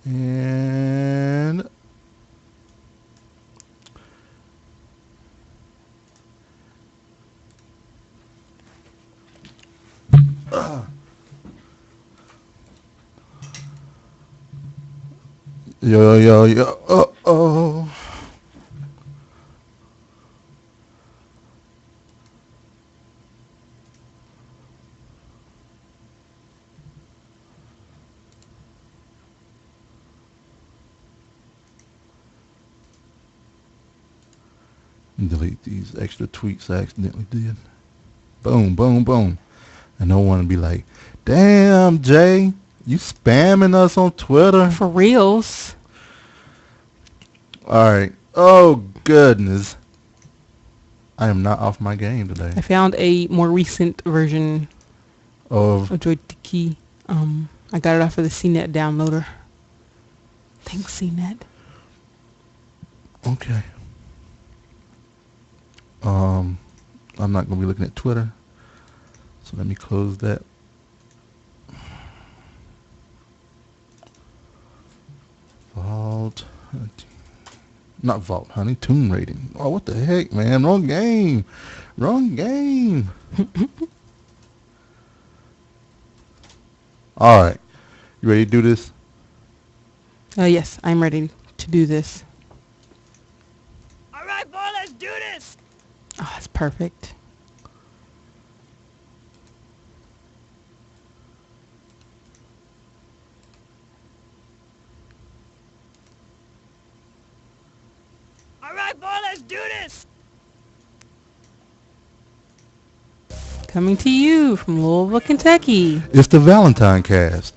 And yo, yo, yo. Uh-oh. Delete these extra tweets I accidentally did. Boom, boom, boom. And no one to be like, damn, Jay, you spamming us on Twitter. For reals. All right. Oh, goodness. I am not off my game today. I found a more recent version Of of JoyToKey. I got it off of the CNET downloader. Thanks, CNET. okay. I'm not gonna be looking at Twitter, so let me close that. Vault, not Vault, honey. Tune rating. Oh, what the heck, man? Wrong game. Wrong game. All right, you ready to do this? Yes, I'm ready to do this. All right, boy, let's do this. Oh, that's perfect. All right, boy, let's do this. Coming to you from Louisville, Kentucky. It's the ValentineCast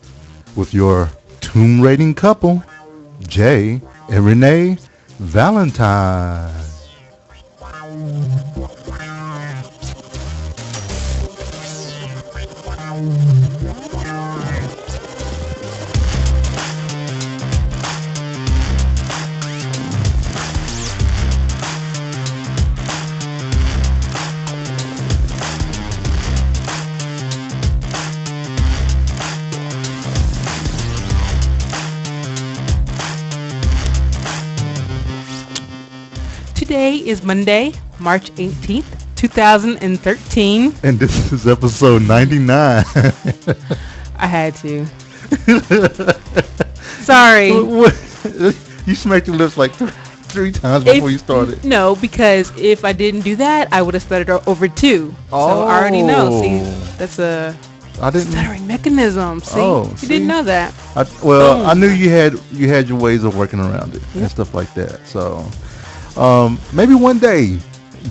with your tune rating couple, Jay and Renee Valentine. Today is Monday, March 18th, 2013. And this is episode 99. I had to. Sorry. You smacked your lips like three times before you started. No, because if I didn't do that, I would have stuttered over two. So I already know. See, that's a I didn't. stuttering mechanism. See, Oh, you see? didn't know that. I Boom. knew you had your ways of working around it and stuff like that. So, maybe one day.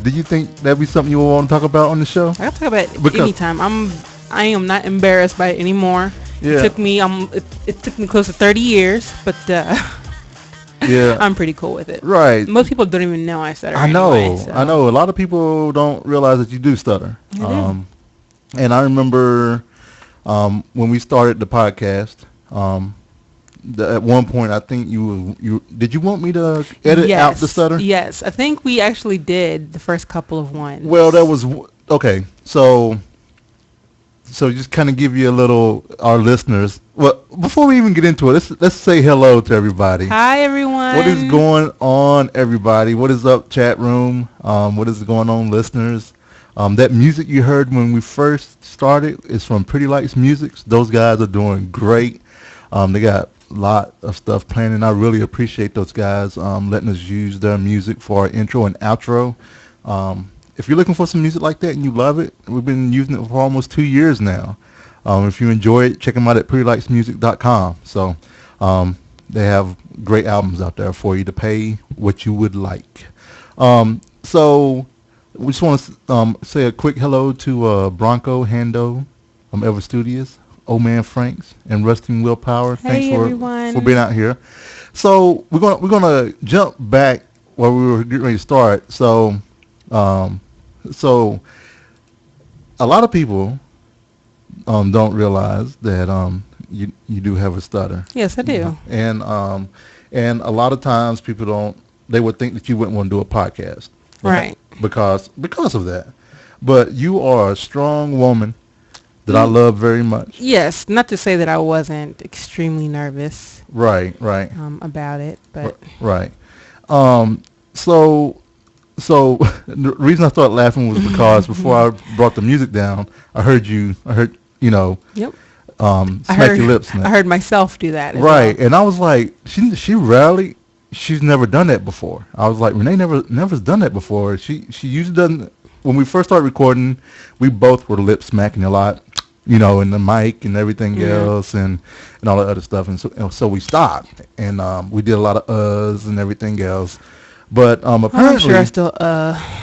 Do you think that'd be something you would want to talk about on the show? I can talk about it Because- anytime. I am not embarrassed by it anymore. Yeah. It took me it took me close to 30 years, but Yeah. I'm pretty cool with it. Right. Most people don't even know I stutter. I know. anyway, so. I know. A lot of people don't realize that you do stutter. I do. And I remember when we started the podcast. At one point, I think you did you want me to edit out the stutter? Yes, I think we actually did the first couple of ones. Well, that was okay. So just kind of give you a little our listeners. Well, before we even get into it, let's say hello to everybody. Hi everyone. What is going on, everybody? What is up, chat room? What is going on, listeners? That music you heard when we first started is from Pretty Lights Music. Those guys are doing great. They got a lot of stuff planned, and I really appreciate those guys letting us use their music for our intro and outro. If you're looking for some music like that and you love it, we've been using it for almost 2 years now. If you enjoy it, check them out at prettylightsmusic.com. So they have great albums out there for you to pay what you would like. So we just want to say a quick hello to Bronco Hando from Ever Studios, Old Man Franks, and Rusting Willpower. Hey, Thanks everyone. for being out here. So we're gonna jump back where we were getting ready to start. So a lot of people don't realize that you do have a stutter. Yes, I do. And a lot of times people they would think that you wouldn't want to do a podcast. Right. Because of that. But you are a strong woman that I love very much. Yes, not to say that I wasn't extremely nervous Right, right, about it, but right. Um, so so the reason I started laughing was because before I brought the music down, I heard yep. smack your lips. I heard myself do that as Right, well. and I was like, she's never done that before. I was like, Renee never's done that before. She usually doesn't. When we first started recording, we both were lip smacking a lot, and the mic and everything else, and all the other stuff, and so we stopped, and we did a lot of uhs and everything else. But apparently, I'm sure I still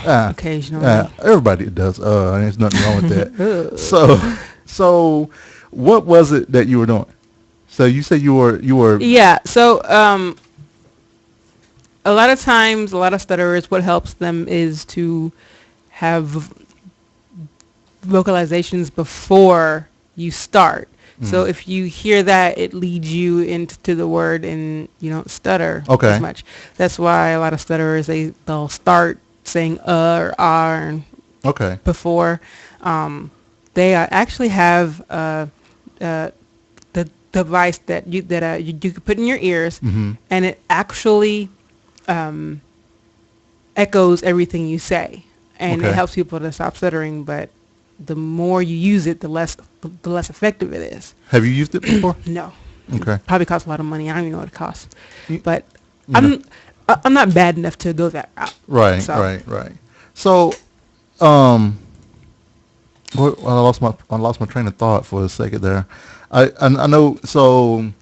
occasionally. everybody does and there's nothing wrong with that. Ugh. So what was it that you were doing? So you said you were Yeah. So a lot of times, a lot of stutterers, what helps them is to have vocalizations before you start. So if you hear that, it leads you into the word and you don't stutter as much. That's why a lot of stutterers, they'll start saying or R before. They actually have the device that you could put in your ears, and it actually echoes everything you say, and it helps people to stop stuttering. But the more you use it, the less effective it is. Have you used it before? No. Okay. Probably costs a lot of money. I don't even know what it costs. But I'm not bad enough to go that route. Right, so. right. So, I lost my train of thought for a second there. I know. So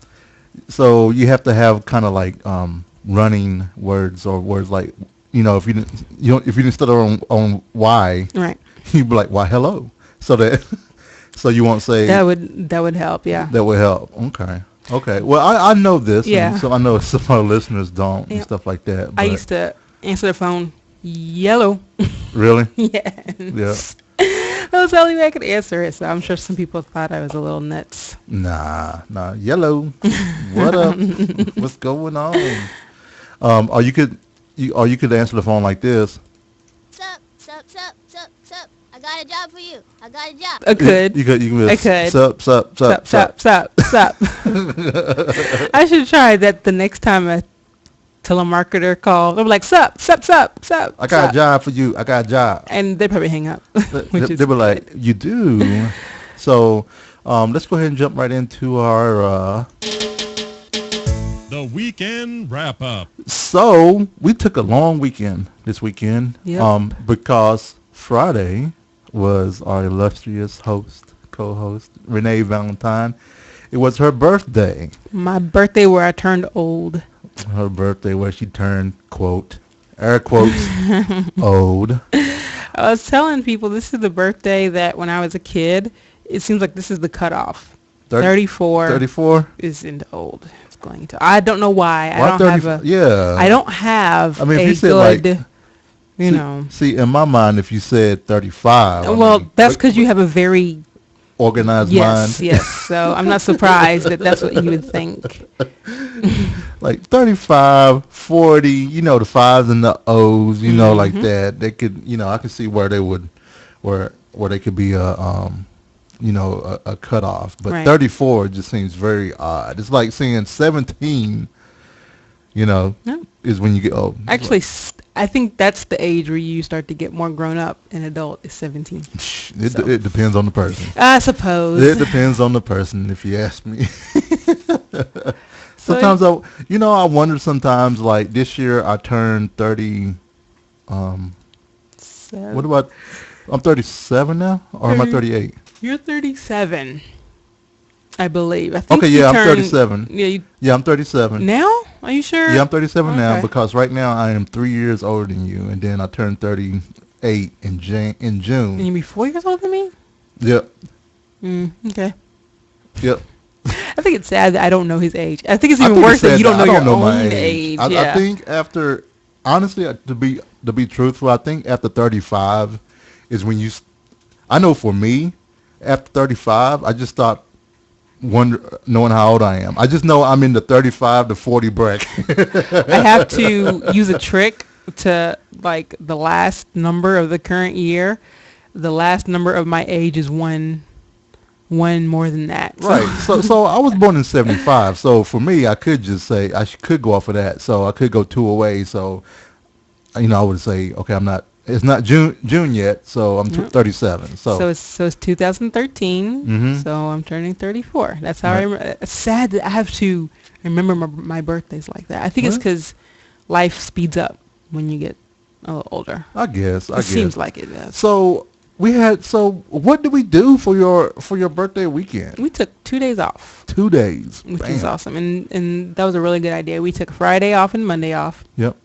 you have to have kind of like running words or words like if you didn't stutter on Y, right, you'd be like, why hello, so you won't say that would help. Yeah, that would help. Okay. Well, I know this. Yeah. So I know some of our listeners don't and stuff like that. But I used to answer the phone yellow. Really? Yeah. Yeah. That was the only way I could answer it, so I'm sure some people thought I was a little nuts. Nah, yellow. What up? What's going on? Or you could answer the phone like this. Sup. I got a job for you. I got a job. I could. You could. I could. Sup. Sup. I should try that the next time a telemarketer calls. I'm like, sup. I got a job for you. I got a job. And they probably hang up. They were like, you do. So let's go ahead and jump right into our the weekend wrap up. So we took a long weekend this weekend. Yep. Because Friday was our illustrious co-host Renee Valentine. It was her birthday. My birthday where I turned old. Her birthday where she turned, quote, air quotes, old. I was telling people this is the birthday that when I was a kid, it seems like this is the cutoff. 34. 34 is into old. It's going to. I don't know why. I don't have I mean, if you said good, See, in my mind, if you said 35. Well, that's because you have a very organized mind. Yes. So I'm not surprised that's what you would think. Like 35, 40, the fives and the O's, like that. They could, I could see where they would, where they could be a cutoff. But right. 34 just seems very odd. It's like saying 17, is when you get old. Actually, I think that's the age where you start to get more grown up. An adult is 17. It depends on the person. I suppose. It depends on the person, if you ask me. Sometimes I wonder sometimes, like this year I turned 30. What about, I'm 37 now, or am I 38? You're 37, I believe. I think I'm 37. Yeah, I'm 37. Now? Are you sure? Yeah, I'm 37 now because right now I am 3 years older than you, and then I turned 38 in June. And you be 4 years older than me? Yep. Okay. Yep. I think it's sad that I don't know his age. I think it's even worse that you don't know your own age. I think after, honestly, to be truthful, I think after 35 is when I know for me, after 35, I just start knowing how old I am. I just know I'm in the 35 to 40 bracket. I have to use a trick to, like, the last number of the current year. The last number of my age is 1 one more than that. Right. So I was born in 75. So for me, I could just say could go off of that. So I could go two away. So I would say, okay, I'm not. It's not June yet. So I'm 37. So it's 2013. Mm-hmm. So I'm turning 34. That's how I remember. It's sad that I have to remember my birthdays like that. I think it's because life speeds up when you get a little older. I guess. It seems like it does. So what did we do for your birthday weekend? We took 2 days off. 2 days. Which is awesome. And that was a really good idea. We took Friday off and Monday off. Yep.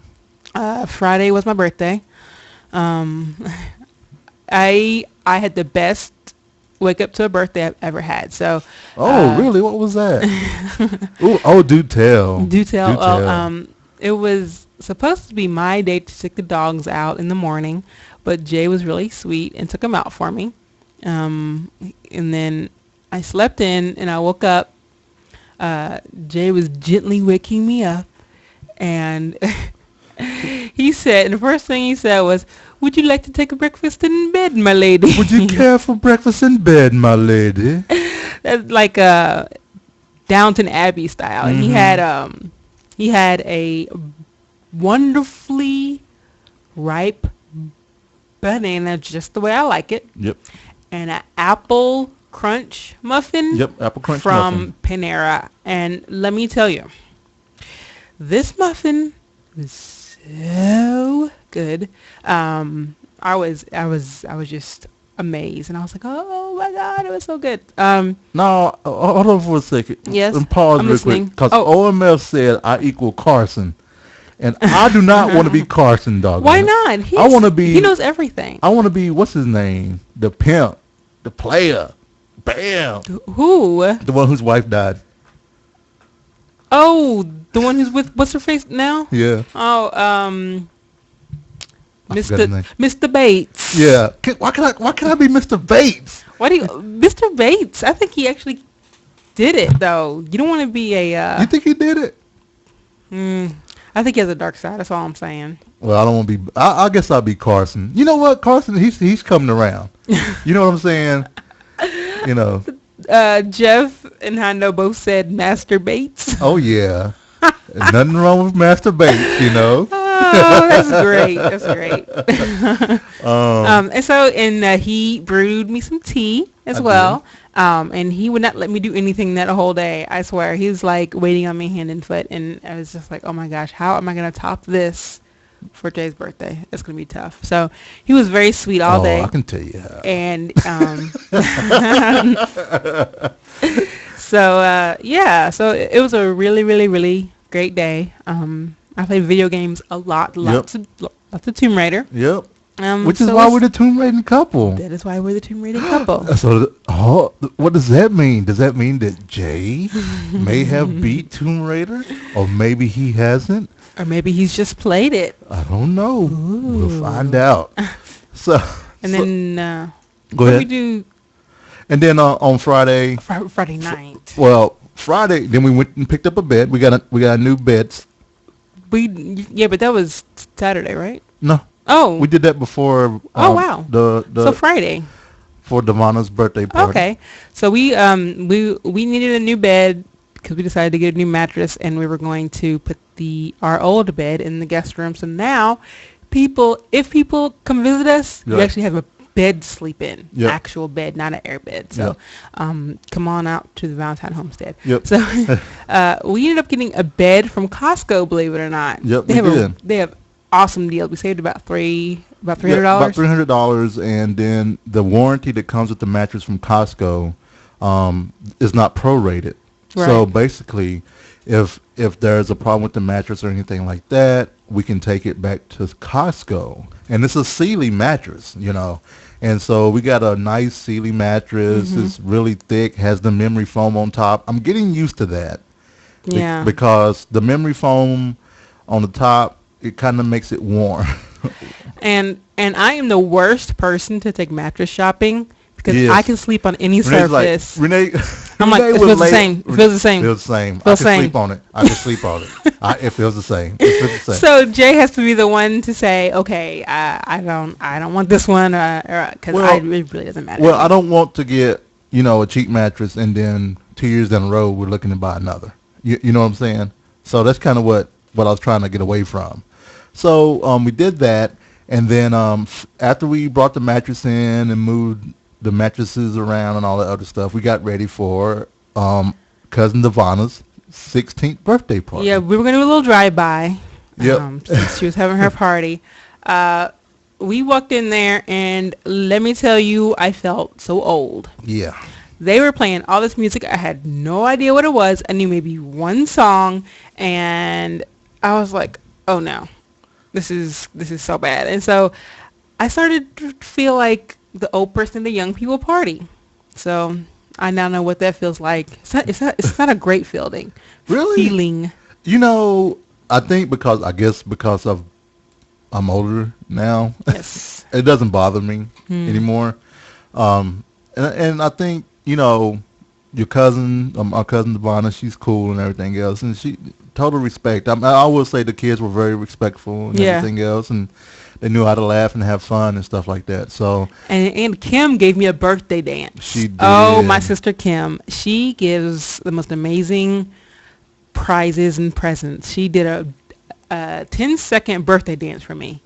Friday was my birthday. I had the best wake up to a birthday I've ever had. So. Oh, really? What was that? Do tell. Do tell. Well, it was supposed to be my day to take the dogs out in the morning, but Jay was really sweet and took them out for me. And then I slept in and I woke up. Jay was gently waking me up, and he said, and the first thing he said was, "Would you like to take a breakfast in bed, my lady?" Would you care for breakfast in bed, my lady? That's like Downton Abbey style. And he had a wonderfully ripe banana, just the way I like it. Yep. And an apple crunch muffin. Yep, apple crunch from muffin. Panera. And let me tell you, this muffin was so good. I was just amazed, and I was like, oh my God, it was so good. No, hold on for a second. Yes, and pause I'm real listening. quick, because OMF said I equal Carson, and I do not want to be Carson, dog. Why not? I want to be. He knows everything. I want to be, what's his name? The pimp, the player. Bam. Who? The one whose wife died. Oh, the one who's with what's her face now? Yeah. Oh, I forgot his name. Mr. Bates. Yeah. Why can I be Mr. Bates? Why do you, Mr. Bates? I think he actually did it though. You don't want to be a. You think he did it? I think he has a dark side. That's all I'm saying. Well, I don't want to be. I guess I'll be Carson. You know what, Carson? He's coming around. You know what I'm saying? You know. Jeff and Hondo both said Master Bates. Oh yeah. Nothing wrong with Master Bates, you know. Oh, that's great. That's great. And he brewed me some tea as well. And he would not let me do anything that whole day. I swear. He was like waiting on me hand and foot. And I was just like, oh my gosh, how am I going to top this for Jay's birthday? It's going to be tough. So he was very sweet all day. I can tell you how. And so it was a really, really, really great day. I played video games a lot, lots of Tomb Raider. Yep. Which is why we're the Tomb Raider couple. That is why we're the Tomb Raider couple. So, what does that mean? Does that mean that Jay may have beat Tomb Raider, or maybe he hasn't, or maybe he's just played it? I don't know. Ooh. We'll find out. So, then go ahead. We do. And then on Friday. Friday night. Well, Friday. Then we went and picked up a bed. We got a new bed. But that was Saturday, right? No. Oh. We did that before. Wow. So Friday. For Devana's birthday party. Okay. So we needed a new bed because we decided to get a new mattress, and we were going to put our old bed in the guest room. So now, if people come visit us, we actually have a bed to sleep in. Yep. Actual bed, not an air bed. So come on out to the Valentine homestead. Yep. So we ended up getting a bed from Costco, believe it or not. Yep, they have awesome deals. We saved about $300. About $300, and then the warranty that comes with the mattress from Costco is not prorated. Right. So basically, if there's a problem with the mattress or anything like that, we can take it back to Costco. And it's a Sealy mattress, you know. And so we got a nice Sealy mattress. Mm-hmm. It's really thick, has the memory foam on top. I'm getting used to that. Yeah. Because the memory foam on the top, it kind of makes it warm. And I am the worst person to take mattress shopping because I can sleep on any Renee's surface. Renee, I'm like, it feels the same. It feels the same. Feels the same. I can sleep on it. It feels the same. So Jay has to be the one to say, okay, I don't want this one, because it really doesn't matter. Well, I don't want to get, a cheap mattress, and then 2 years down the road we're looking to buy another. You know what I'm saying? So that's kind of what I was trying to get away from. So we did that, and then after we brought the mattress in and moved the mattresses around and all that other stuff, we got ready for cousin Devonna's 16th birthday party. Yeah, we were gonna do a little drive-by. Yep. Since she was having her party. We walked in there, and let me tell you, I felt so old. Yeah. They were playing all this music. I had no idea what it was. I knew maybe one song, and I was like, oh no, this is so bad. And so I started to feel like the old person at the young people party. So I now know what that feels like. It's not a great feeling. Really? Feeling. I think because I'm older now. Yes. It doesn't bother me anymore. And I think, your cousin, our cousin Devonna, she's cool and everything else, and she total respect. I will say the kids were very respectful and everything else, and they knew how to laugh and have fun and stuff like that. So and Kim gave me a birthday dance. She did. Oh, my sister Kim, she gives the most amazing prizes and presents. She did a 10-second birthday dance for me,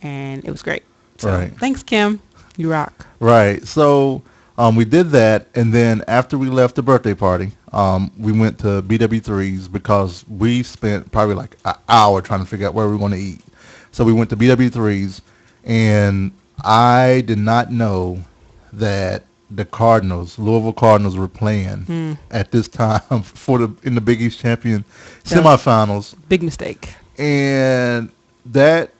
and it was great. So thanks, Kim. You rock. Right. So we did that, and then after we left the birthday party, we went to BW3's because we spent probably like an hour trying to figure out where we were going to eat. So we went to BW3's, and I did not know that the Louisville Cardinals were playing at this time in the Big East Champion semifinals. Big mistake. And it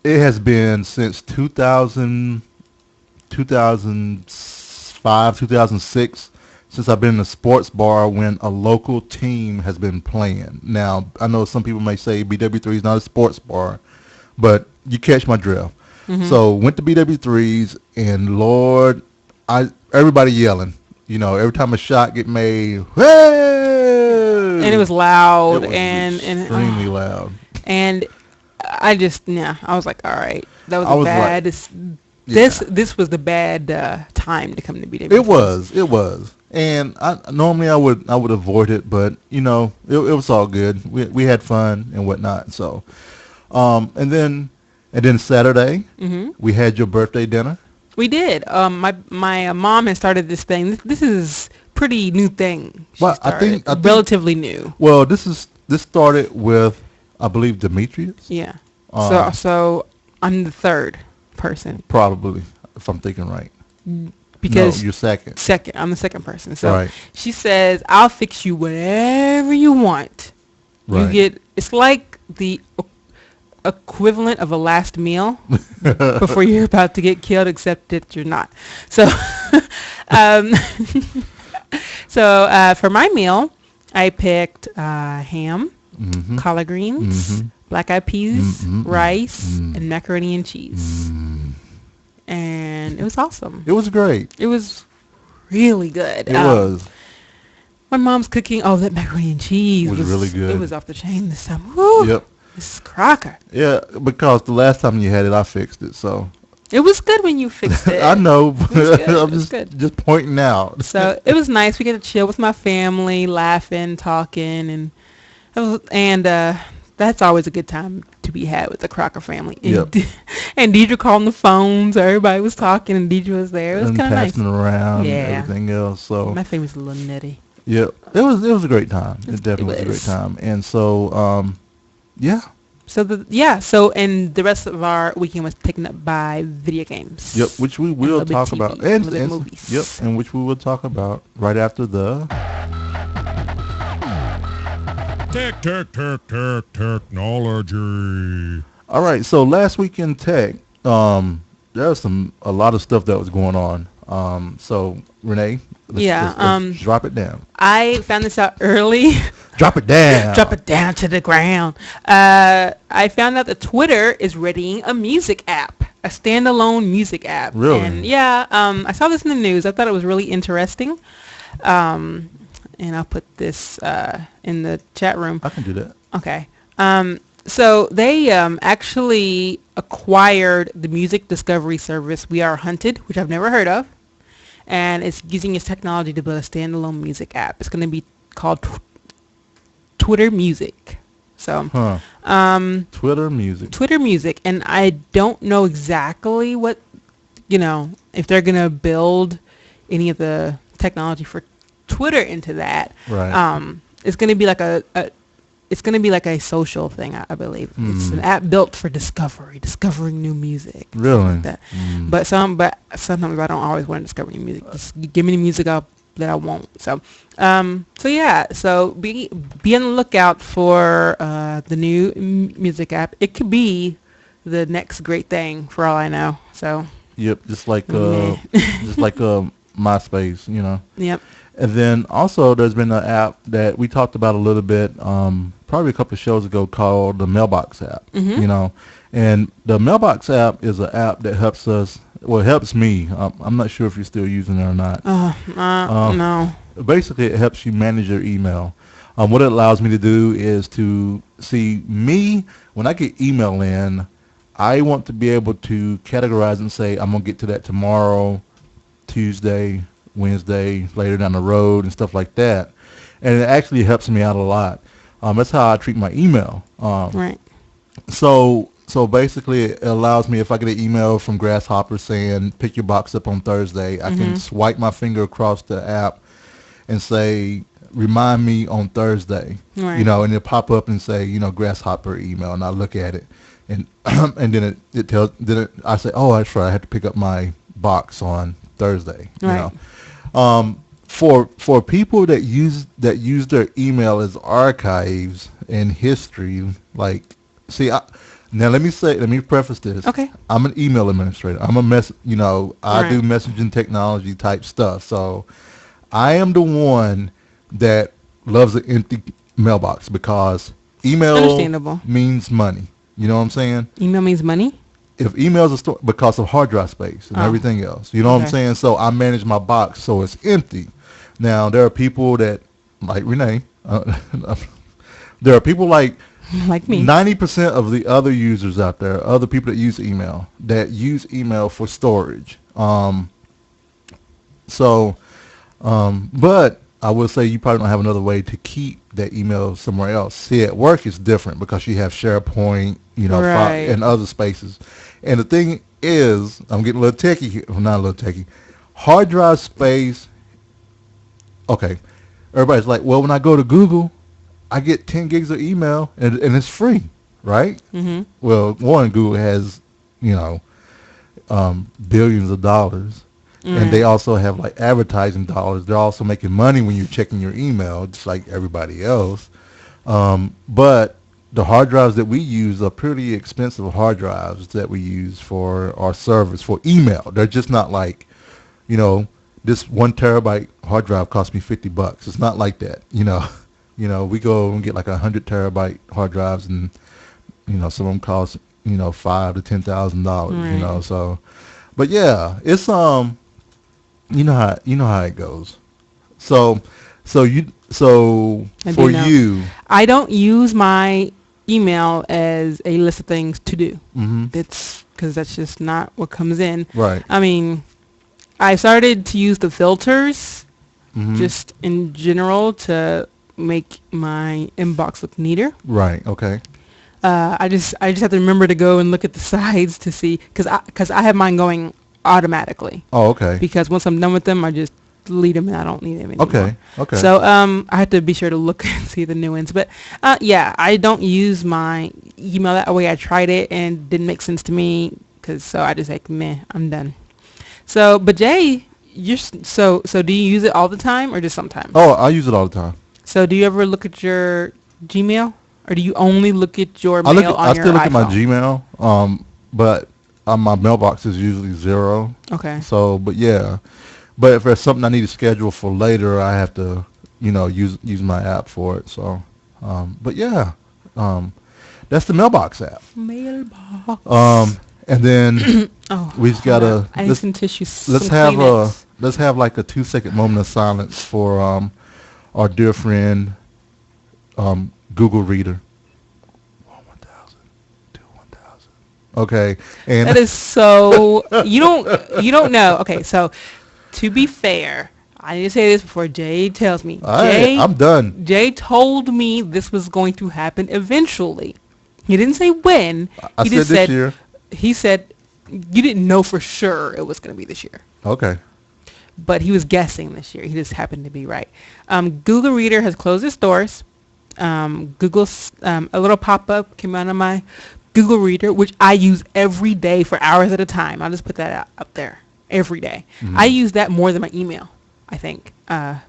has been since 2005, 2006, since I've been in a sports bar when a local team has been playing. Now, I know some people may say BW3 is not a sports bar, but you catch my drift. So went to BW3's, and Lord, everybody yelling. Every time a shot get made, hey! And it was loud. It was extremely loud. And I was like, all right, that was bad. This was the bad time to come to BW3's. It was. And normally I would avoid it, but it was all good. We had fun and whatnot. So, and then Saturday we had your birthday dinner. We did. My mom has started this thing. This is pretty new thing. Well, I think relatively new. Well, this started with, I believe, Demetrius. Yeah. So I'm the third person. Probably, if I'm thinking right. Because no, you're second. I'm the second person. So she says, I'll fix you whatever you want. Right. It's like the equivalent of a last meal before you're about to get killed, except that you're not. So, for my meal, I picked ham, collard greens, black eyed peas, rice, and macaroni and cheese. And it was awesome. It was great. It was really good. It was. My mom's cooking. Oh, that macaroni and cheese was really good. It was off the chain this time. Woo! Yep. This is Crocker. Yeah, because the last time you had it, I fixed it. So it was good when you fixed it. I know. I'm just pointing out. So it was nice. We get to chill with my family, laughing, talking, and that's always a good time to be had with the Crocker family. And, and Deidre called on the phone, so everybody was talking, and Deidre was there. It was kind of nice. Passing around and everything else. So my family's a little nitty. Yeah, it was a great time. It definitely was a great time. And so, yeah. So and the rest of our weekend was taken up by video games. Yep, which we will talk about, and movies. Yep, and which we will talk about right after the technology. All right, so last week in tech, there was a lot of stuff that was going on. So Renee, let's drop it down. I found this out early. Drop it down. Drop it down to the ground. I found out that Twitter is readying a music app, a standalone music app. Really? And I saw this in the news. I thought it was really interesting. And I'll put this in the chat room. I can do that. Okay. So they actually acquired the music discovery service We Are Hunted, which I've never heard of. and it's using its technology to build a standalone music app. It's going to be called Twitter Music. So, Twitter Music. Twitter Music, and I don't know exactly what, if they're going to build any of the technology for Twitter into that. Right. It's going to be like it's going to be like a social thing, I believe. It's an app built for discovering new music. Really? Like that. But sometimes I don't always want to discover new music. Just give me the music that I want. So, yeah. So be on the lookout for the new music app. It could be the next great thing for all I know. So. Yep. Just like MySpace, Yep. And then also there's been an app that we talked about a little bit, probably a couple of shows ago, called the Mailbox app. And the Mailbox app is an app that helps us. Well, it helps me. I'm not sure if you're still using it or not. No. Basically, it helps you manage your email. What it allows me to do is to see me when I get email in. I want to be able to categorize and say I'm gonna get to that tomorrow, Tuesday, Wednesday, later down the road, and stuff like that. And it actually helps me out a lot. That's how I treat my email. Right. So basically, it allows me, if I get an email from Grasshopper saying pick your box up on Thursday, I can swipe my finger across the app and say remind me on Thursday. Right. And it'll pop up and say Grasshopper email, and I look at it, and and then it tells. I say, oh, that's right, I had to pick up my box on Thursday. Right. For people that use their email as archives in history, like, see, now let me preface this. Okay. I'm an email administrator. I'm I Right. do messaging technology type stuff. So I am the one that loves an empty mailbox because email Understandable. means money. You know what I'm saying? Email means money? If emails are stored because of hard drive space and everything else, you know what I'm saying? So I manage my box so it's empty. Now there are people that, like Renee, there are people like me. 90% of the other users out there, other people that use email for storage. But I will say you probably don't have another way to keep that email somewhere else. See, at work it's different because you have SharePoint, Right. and other spaces. And the thing is, I'm getting a little techie here. Well, not a little techie. Hard drive space. Okay. Everybody's like, well, when I go to Google, I get 10 gigs of email and it's free, right? Mm-hmm. Well, one, Google has, billions of dollars. And they also have like advertising dollars. They're also making money when you're checking your email, just like everybody else. But the hard drives that we use are pretty expensive hard drives that we use for our servers for email. They're just not like, this 1 terabyte hard drive cost me $50. It's not like that. We go and get like 100 terabyte hard drives, and some of them cost $5,000 to $10,000. Right. So, but yeah, it's you know how it goes. So for you, I don't use my email as a list of things to do. It's because that's just not what comes in. Right. I mean, I started to use the filters just in general to make my inbox look neater. Right. Okay. I just have to remember to go and look at the sides to see, because I have mine going automatically. Oh, okay. Because once I'm done with them, I just delete them and I don't need them anymore. Okay. So I have to be sure to look and see the new ones. But yeah, I don't use my email that way. I tried it and it didn't make sense to me, so I just like, meh, I'm done. So, but Jay, so do you use it all the time or just sometimes? Oh, I use it all the time. So do you ever look at your Gmail, or do you only look at your mail on your iPhone? I still look at my Gmail, but my mailbox is usually 0. Okay. So, but yeah, but if there's something I need to schedule for later, I have to, use my app for it. So, but yeah, that's the Mailbox app. Mailbox. And then we just gotta I need some tissue. Let's have like a 2-second moment of silence for our dear friend Google Reader. 1,000, 1,000. Okay, and that is so you don't know. Okay, so To be fair, I need to say this before Jay tells me. All right, I'm done. Jay told me this was going to happen eventually. He didn't say when. I He said just this year. He said you didn't know for sure it was going to be this year. Okay. But he was guessing this year. He just happened to be right. Google Reader has closed its doors. Google's a little pop-up came out of my Google Reader, which I use every day for hours at a time. I'll just put that up there every day. I use that more than my email, I think,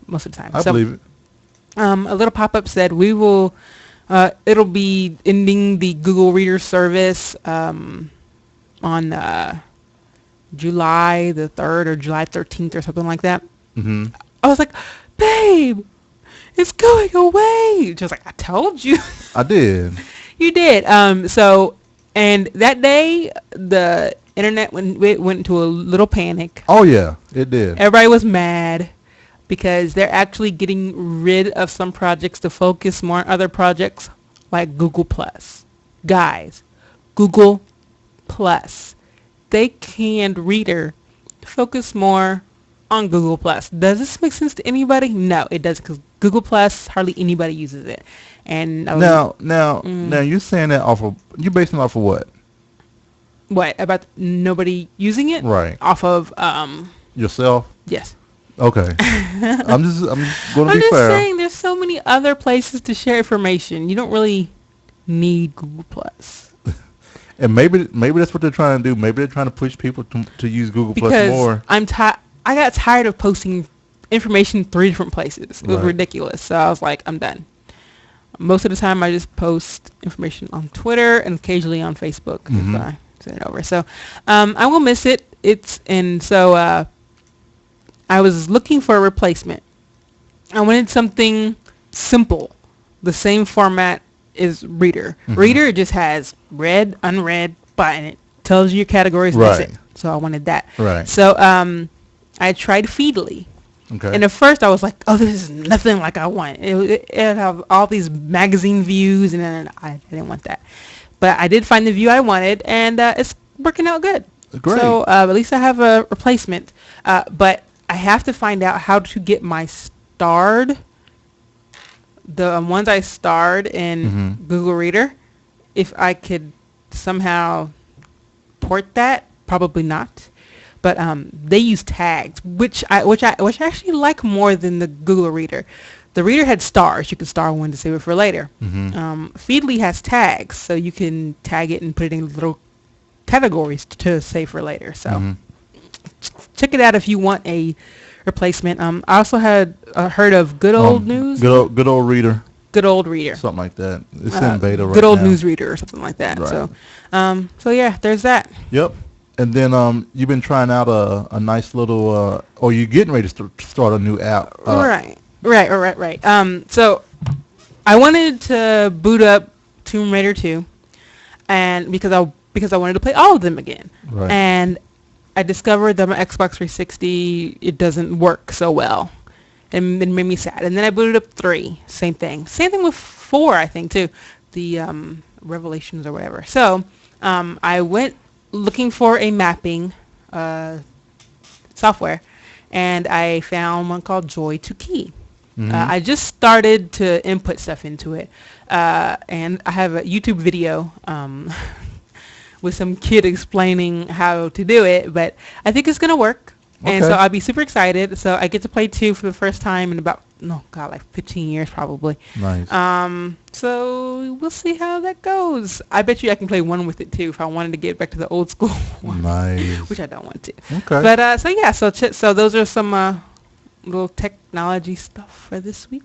most of the time. I believe it. A little pop-up said it'll be ending the Google Reader service on July the 3rd or July 13th or something like that. Mm-hmm. I was like, babe, it's going away. Just like, I told you. I did. You did. And that day, the internet went into a little panic. Oh, yeah, it did. Everybody was mad because they're actually getting rid of some projects to focus more on other projects like Google+. Guys, Google+. They canned Reader to focus more on Google+. Does this make sense to anybody? No, it doesn't, because Google+, hardly anybody uses it. And now you're saying that you're basing it off of what? What about nobody using it? Right. Off of yourself? Yes. Okay. I'm just going to be fair. I'm just saying, there's so many other places to share information. You don't really need Google+. And maybe that's what they're trying to do. Maybe they're trying to push people to use Google Plus more. I got tired of posting information 3 different places. It was Right. ridiculous. So I was like, I'm done. Most of the time, I just post information on Twitter and occasionally on Facebook. Mm-hmm. If I send it over. So I will miss it. I was looking for a replacement. I wanted something simple, the same format as Reader. Mm-hmm. Reader just has read, unread, button. It tells you your categories. And Right. that's it. So I wanted that. Right. So I tried Feedly. Okay. And at first I was like, oh, this is nothing like I want. It have all these magazine views, and then I didn't want that. But I did find the view I wanted, and it's working out good. Great. So at least I have a replacement. But I have to find out how to get my starred, the ones I starred in Google Reader, if I could somehow port that. Probably not. But they use tags, which I actually like more than the Google Reader. The Reader had stars. You can star one to save it for later. Feedly has tags, so you can tag it and put it in little categories to save for later. So check it out if you want a replacement. I also had heard of Good Old News. Good old Reader. Good Old Reader. Something like that. It's in beta right now. Good Old News Reader or something like that. Right. So yeah, there's that. Yep. And then you've been trying out a nice little, or you're getting ready to start a new app. Right. So I wanted to boot up Tomb Raider 2, and because I wanted to play all of them again. Right. And I discovered that my Xbox 360, it doesn't work so well. And it made me sad. And then I booted up 3. Same thing. Same thing with 4, I think, too. The Revelations or whatever. So I went looking for a mapping software, and I found one called JoyToKey. I just started to input stuff into it, and I have a YouTube video with some kid explaining how to do it, but I think it's going to work. And so I'll be super excited. So I get to play 2 for the first time in about, like 15 years probably. Nice. So we'll see how that goes. I bet you I can play 1 with it too if I wanted to get back to the old school one. Nice. Which I don't want to. Okay. But so those are some little technology stuff for this week.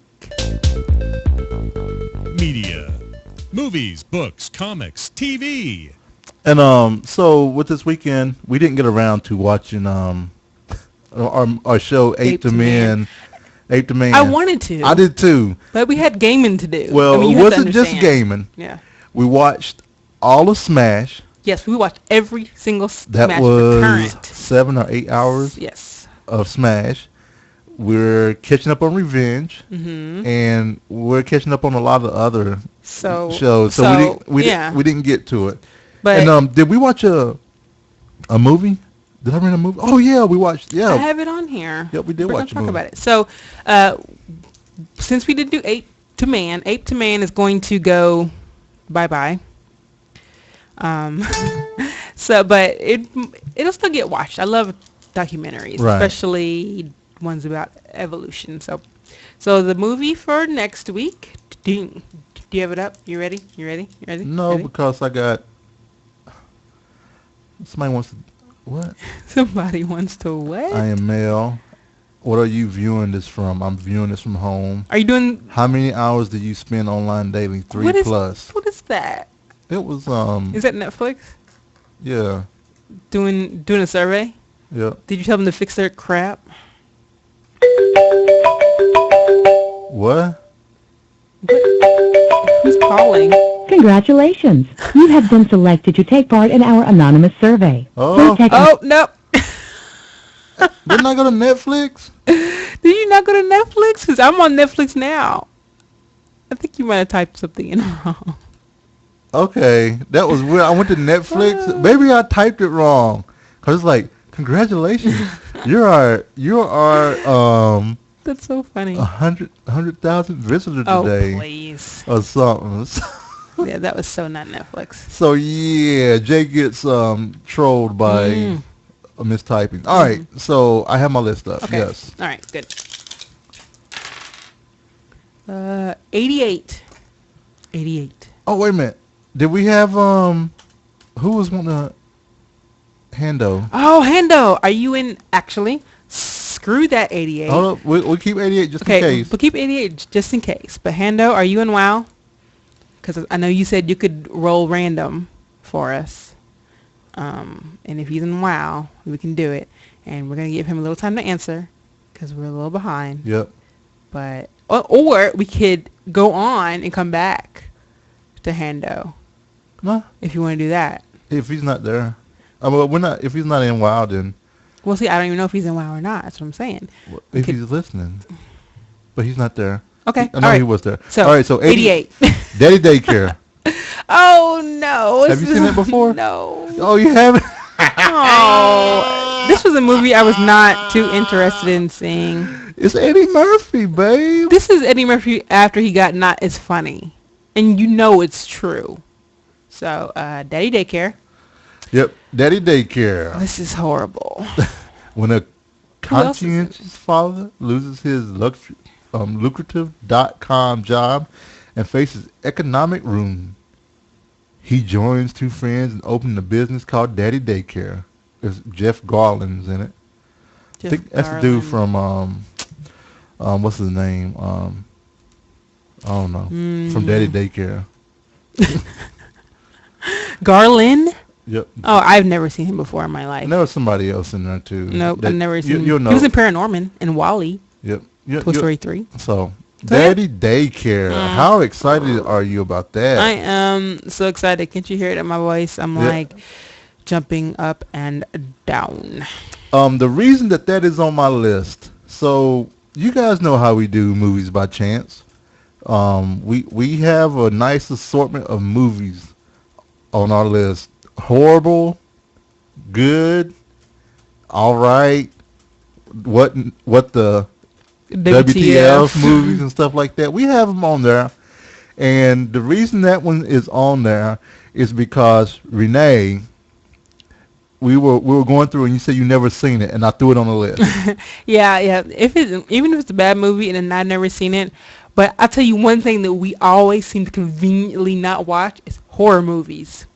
Media. Movies, books, comics, TV. And so with this weekend, we didn't get around to watching our show Ape to Man. Ape to Man. I wanted to. I did too. But we had gaming to do. Well, you it have to wasn't just understand. gaming. Yeah. We watched all of Smash. Yes, we watched every single That Smash was current. 7 or 8 hours Yes. of Smash. We're catching up on Revenge, and we're catching up on a lot of other shows. So we didn't get to it. But And did we watch a movie Did I rent a movie? Oh yeah, we watched. Yeah, I have it on here. Yep, we did We're watch a gonna talk movie. about it. So, since we did do Ape to Man is going to go bye-bye. Um, so, but it'll still get watched. I love documentaries, Right. especially ones about evolution. So the movie for next week. Do you have it up? You ready? You ready? You ready? No, Ready? because I got somebody wants to. What? Somebody wants to what? I am male. What are you viewing this from? I'm viewing this from home. Are you doing? How many hours do you spend online dating? 3 plus. What is that? It was Is that Netflix yeah. doing a survey? Yep. Did you tell them to fix their crap? What? Who's calling? Congratulations. You have been selected to take part in our anonymous survey. Oh. Please take Oh no! Didn't I go to Netflix? Did you not go to Netflix? Because I'm on Netflix now. I think you might have typed something in wrong. Okay, that was weird. I went to Netflix. Maybe I typed it wrong. Cause it's like, congratulations, you are That's so funny. 100,000 visitors Oh today please! or something. Yeah, that was so not Netflix. So yeah, Jay gets trolled by mistyping. All right, so I have my list up. Okay. Yes. All right. Good. 88. 88. Oh wait a minute. Did we have who was one of Hando? Oh, Hando, are you in? Actually, screw that 88. Hold up, we'll keep 88 just in Okay, case. we'll keep 88 just in case. But Hando, are you in WoW? Because I know you said you could roll random for us. And if he's in WoW, we can do it. And we're going to give him a little time to answer because we're a little behind. Yep. But or we could go on and come back to Hando No, if you want to do that. if he's not there. Well, we're not. If he's not in WoW, then Well, see, I don't even know if he's in WoW or not. That's what I'm saying. if he's listening, but he's not there. Okay, I know all right. he was there. So, all right, so 88. Daddy Daycare. Oh, no. Have you seen it before? No. Oh, you haven't? Oh, this was a movie I was not too interested in seeing. It's Eddie Murphy, babe. This is Eddie Murphy after he got not as funny. And you know it's true. So, Daddy Daycare. Yep, Daddy Daycare. This is horrible. When a Who else is conscientious father loses his lucrative .com job and faces economic ruin, he joins two friends and opens a business called Daddy Daycare. There's Jeff Garland's in it. I think that's the dude from what's his name? I don't know. From Daddy Daycare. Garland? Yep. Oh, I've never seen him before in my life. And there was somebody else in there too. Nope, that I've never seen him. You'll know. He was in Paranorman and Wall-E. Yep. Toy Story 3. So, yeah. Daddy Daycare. How excited are you about that? I am so excited. Can't you hear it in my voice? I'm like jumping up and down. The reason that is on my list, so you guys know how we do movies by chance. We have a nice assortment of movies on our list. Horrible, good, all right, what the WTF movies and stuff like that. We have them on there. And the reason that one is on there is because Renee, we were going through and you said you never seen it, and I threw it on the list. Yeah. Even if it's a bad movie and I've never seen it, but I'll tell you one thing that we always seem to conveniently not watch is horror movies.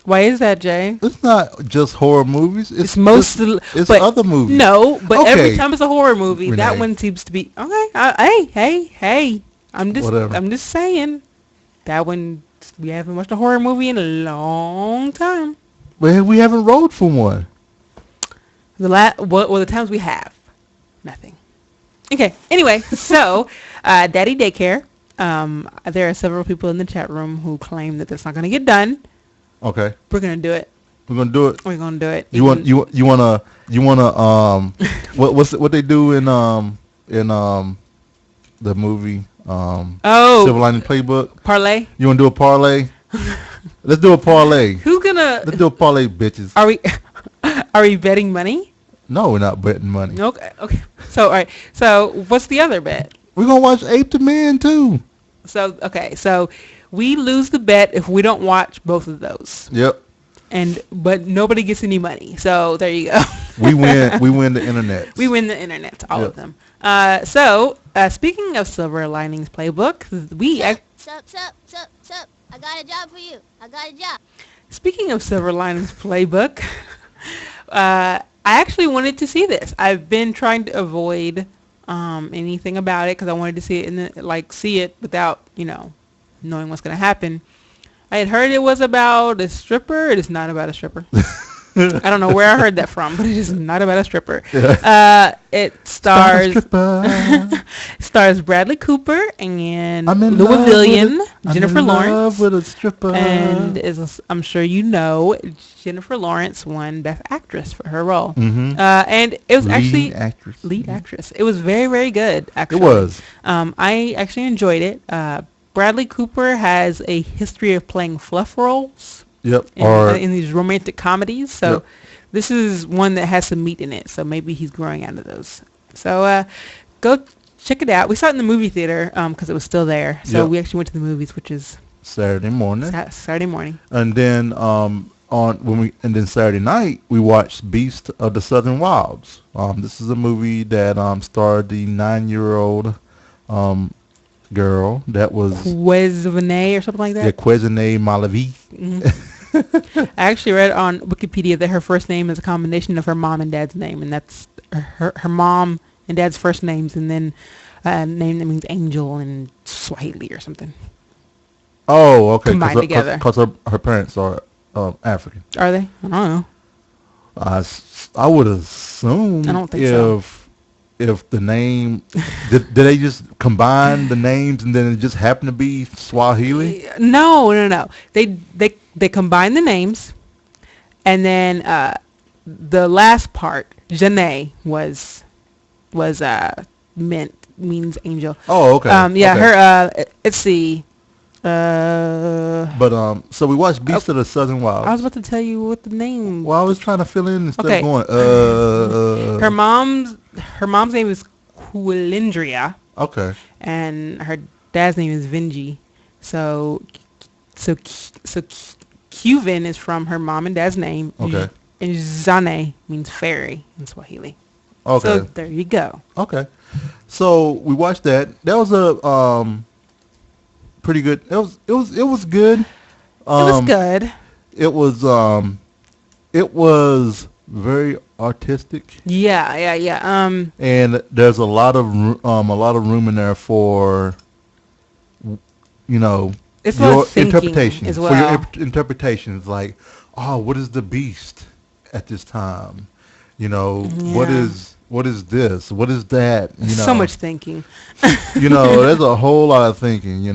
Why is that, Jay? It's not just horror movies. It's but other movies. No, but Okay. every time it's a horror movie, that Renee. one seems to be okay. Hey. I'm just saying that one we haven't watched a horror movie in a long time. Well, we haven't rolled for one. The times we have nothing. Okay. Anyway, so Daddy Daycare. There are several people in the chat room who claim that that's not going to get done. Okay. We're going to do it. We're gonna do it. We're going to do it. You wanna what they do in the movie Silver Lining Playbook? Parlay? You wanna do a parlay? Let's do a parlay. Who's gonna? Let's do a parlay, bitches. Are Are we betting money? No, we're not betting money. Okay. Okay. So all right. So what's the other bet? We're gonna watch Ape to Men too. So okay. So we lose the bet if we don't watch both of those. Yep. But nobody gets any money. So there you go. We win. We win the internet. We win the internet. All of them. So speaking of Silver Linings Playbook, Sup. I got a job for you. I got a job. Speaking of Silver Linings Playbook, I actually wanted to see this. I've been trying to avoid anything about it because I wanted to see it see it without knowing what's going to happen. I had heard it was about a stripper. It is not about a stripper. I don't know where I heard that from, but it is not about a stripper. It stars stars Bradley Cooper and Louisvillian Jennifer Lawrence. With a stripper. And I'm sure you know, Jennifer Lawrence won Best Actress for her role. Mm-hmm. And it was lead actress. It was very, very good, actually. It was. I actually enjoyed it. Bradley Cooper has a history of playing fluff roles. Yep. In these romantic comedies. So this is one that has some meat in it. So maybe he's growing out of those. So go check it out. We saw it in the movie theater because it was still there. So we actually went to the movies, which is Saturday morning. Saturday morning. And then Saturday night we watched Beast of the Southern Wilds. This is a movie that starred the 9-year-old girl that was Quesnay or something like that. Yeah, Quesnay Malavi. Mm-hmm. I actually read on Wikipedia that her first name is a combination of her mom and dad's name, and that's her mom and dad's first names, and then a name that means angel in Swahili or something. Oh, okay. Combined together. Because her parents are African. Are they? I don't know. I would assume. I don't think so. If the name, did they just combine the names and then it just happened to be Swahili? No. They combined the names, and then the last part, Janae, means angel. Oh, okay. Okay. Her. Let's see. So we watched Beast of the Southern Wild. I was about to tell you what the name. Well, I was trying to fill in instead of going. Her mom's name is Quilindria. Okay. And her dad's name is Vinji. So Qvin is from her mom and dad's name. Okay. And Zane means fairy in Swahili. Okay. So there you go. Okay. So we watched that. That was a pretty good. It was good. It was good. It was very artistic. Yeah. And there's a lot of room in there for it's your interpretation as well. For your interpretations, like, oh, what is the beast at this time? What is this? What is that? So much thinking. There's a whole lot of thinking.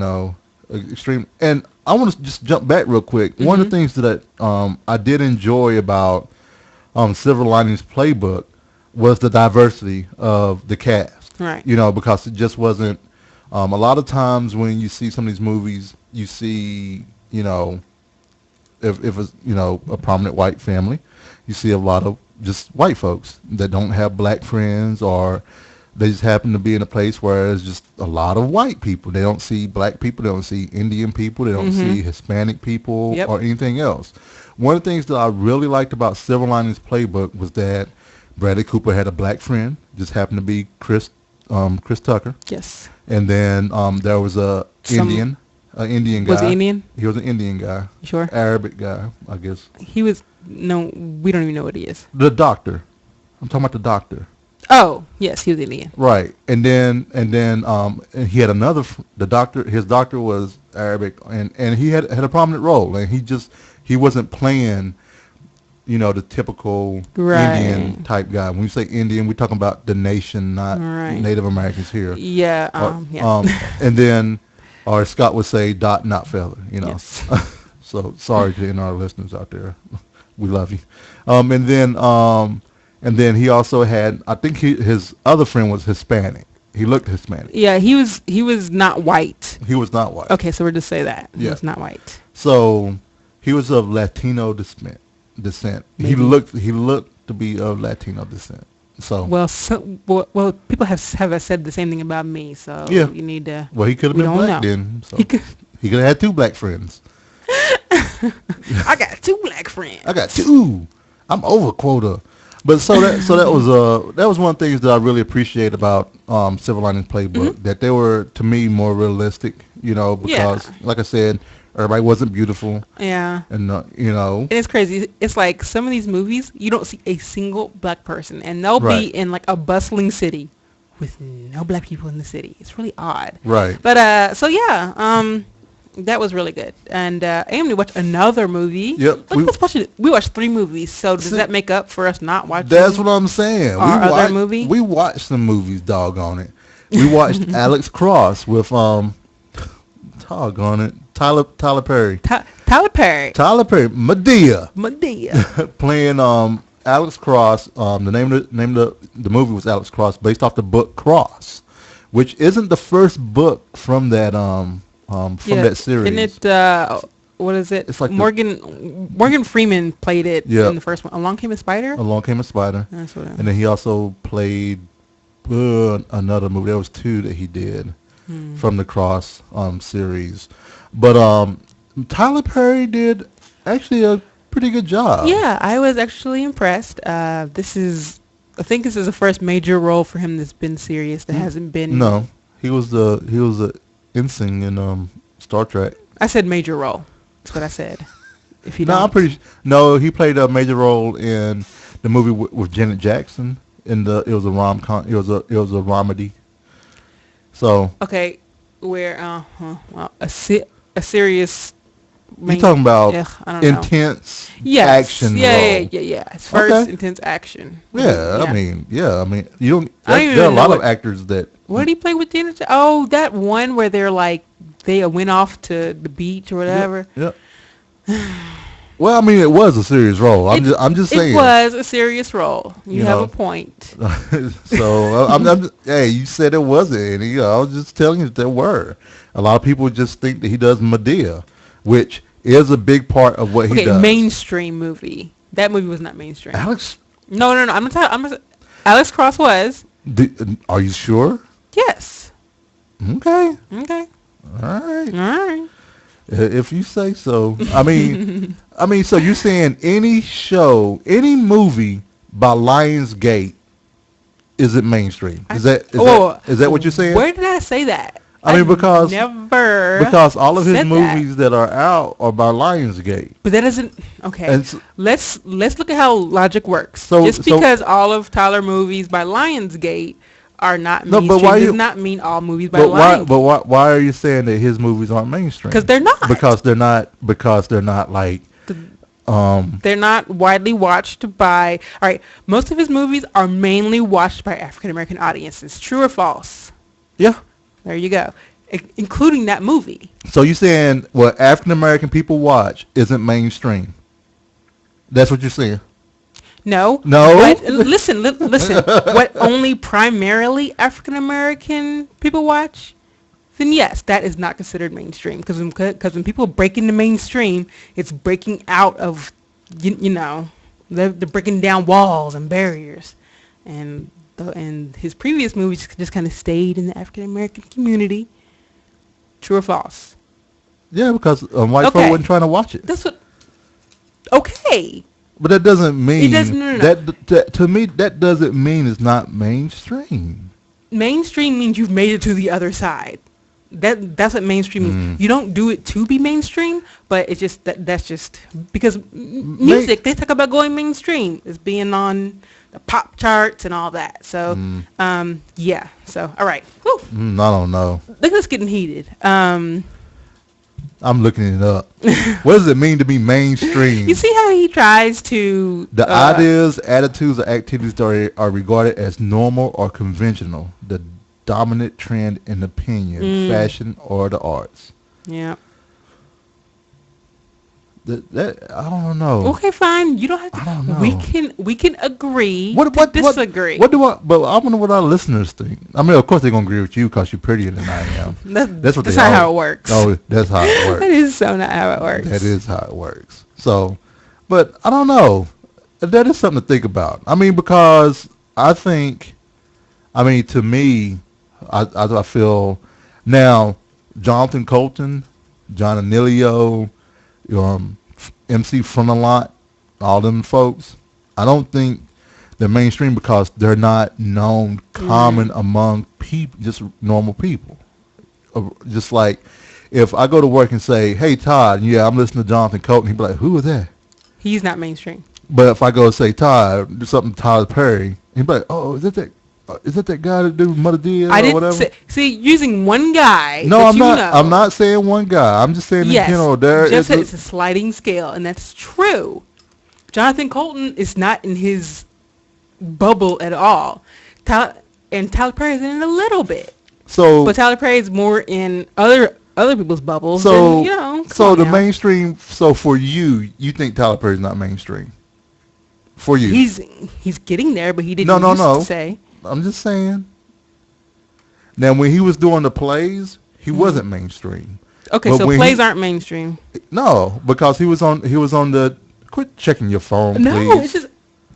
Extreme. And I want to just jump back real quick. Mm-hmm. One of the things that I did enjoy about Silver Linings Playbook was the diversity of the cast. Right. Because it just wasn't. A lot of times when you see some of these movies, you see, if it's a prominent white family, you see a lot of just white folks that don't have black friends, or they just happen to be in a place where there's just a lot of white people. They don't see black people. They don't see Indian people. They don't see Hispanic people or anything else. One of the things that I really liked about Silver Linings Playbook was that Bradley Cooper had a black friend, just happened to be Chris Tucker. Yes. And then there was an Indian guy. Was he Indian? He was an Indian guy. You sure? Arabic guy, I guess. He was, no, we don't even know what he is. The doctor. I'm talking about the doctor. Oh, yes, he was Indian. Right. And then and he had another, his doctor was Arabic, and he had a prominent role, and he wasn't playing, the typical Indian type guy. When we say Indian, we're talking about the nation, not Native Americans here. Yeah. And then, or Scott would say, dot, not feather, Yes. So sorry to our listeners out there. We love you. And then he also had, I think his other friend was Hispanic. He looked Hispanic. Yeah, he was not white. He was not white. Okay, so we'll just say that. He was not white. So he was of Latino descent. Maybe. He looked to be of Latino descent. So well, people have said the same thing about me. So yeah, you need to. Well, he could have been black then. So he could have had 2 black friends. I got 2 black friends. I got 2. I'm over quota. But that was one of the things that I really appreciate about Silver Linings Playbook, that they were, to me, more realistic, because like I said, everybody wasn't beautiful. Yeah. And And it's crazy. It's like some of these movies, you don't see a single black person, and they'll be in like a bustling city with no black people in the city. It's really odd. Right. But so yeah, that was really good. And Amy watched another movie. Yep. We watched 3 movies. So does that make up for us not watching? That's what I'm saying. Other movie? We watched some movies, doggone it. We watched Alex Cross with doggone it, Tyler Perry. Tyler Perry. Tyler Perry. Medea. Playing Alex Cross. The name of the movie was Alex Cross, based off the book Cross, which isn't the first book from that that series. And it what is it? It's like Morgan Freeman played it in the first one. Along Came a Spider. That's what. And then he also played another movie. There was 2 that he did from the Cross series. But Tyler Perry did actually a pretty good job. Yeah, I was actually impressed. I think this is the first major role for him that's been serious. That hasn't been. No, he was the ensign in Star Trek. I said major role. That's what I said. If you I'm pretty. No, he played a major role in the movie with Janet Jackson. It was a rom-com. It was a romedy. So. Okay. Where a serious. You're talking about intense action. Yeah. It's first intense action. Yeah, I mean, you don't. There are a lot of actors that. What did he play with Janet? Oh, that one where they went off to the beach or whatever. Yep. Well, I mean, it was a serious role. I'm just saying. It was a serious role. You have a point. So hey, you said it wasn't. And, I was just telling you that there were. A lot of people just think that he does Medea, which is a big part of what he does. Mainstream movie. That movie was not mainstream. Alex? No. Alex Cross was. Are you sure? Yes. Okay. All right. All right. If you say so. I mean, so you're saying any movie by Lionsgate isn't mainstream? Is that what you're saying? Where did I say that? I mean, because all of his movies that are out are by Lionsgate. But that doesn't. Okay. And let's look at how logic works. Because all of Tyler movies by Lionsgate are not mainstream does not mean all movies by Lionsgate. But why are you saying that his movies aren't mainstream? Because they're not. Because they're not like. They're not widely watched by. All right. Most of his movies are mainly watched by African American audiences. True or false? Yeah. There you go. Including that movie. So you're saying what African American people watch isn't mainstream? That's what you're saying? No. But listen. What only primarily African American people watch? Then yes, that is not considered mainstream. Because when people break into mainstream, it's breaking out of, they're breaking down walls and barriers. And his previous movies just kind of stayed in the African American community. True or false? Yeah, because white folk wasn't trying to watch it. That's what. Okay. But that doesn't mean. It doesn't. No. That to me, that doesn't mean it's not mainstream. Mainstream means you've made it to the other side. That's what mainstream means. You don't do it to be mainstream, but it's just that's just because music. They talk about going mainstream as being on the pop charts and all that. So, yeah. So, all right. Whew. I don't know. Look at us getting heated. I'm looking it up. What does it mean to be mainstream? You see how he tries to... The ideas, attitudes, or activities that are regarded as normal or conventional. The dominant trend in opinion, fashion, or the arts. Yeah. That I don't know. Okay, fine. You don't have to. I don't know. We can agree to disagree. But I wonder what our listeners think. I mean, of course they're gonna agree with you because you're prettier than I am. That's not how it works. Oh, that's how it works. That is so not how it works. That is how it works. So, but I don't know. that is something to think about. I mean, because I think, I mean, to me, I feel now Jonathan Colton, John Anilio, MC Frontalot, all them folks. I don't think they're mainstream because they're not known common among people, just normal people. Just like if I go to work and say, "Hey Todd, yeah, I'm listening to Jonathan Colton," he'd be like, "Who is that?" He's not mainstream. But if I go say Todd, do something Tyler Perry, he'd be like, "Oh, is that guy that do Mother Dear or whatever?" See, using one guy. No, I'm not. I'm not saying one guy. I'm just saying in general. Jeff said it's a sliding scale, and that's true. Jonathan Colton is not in his bubble at all. Tyler Perry is in it a little bit. But Tyler Perry is more in other people's bubbles. So than, so the mainstream. So for you think Tyler Perry's not mainstream? For you, he's getting there, but he didn't used to say. I'm just saying. Now, when he was doing the plays, he wasn't mainstream. Okay, but so plays aren't mainstream. No, because he was on the. Quit checking your phone, please. No, it's just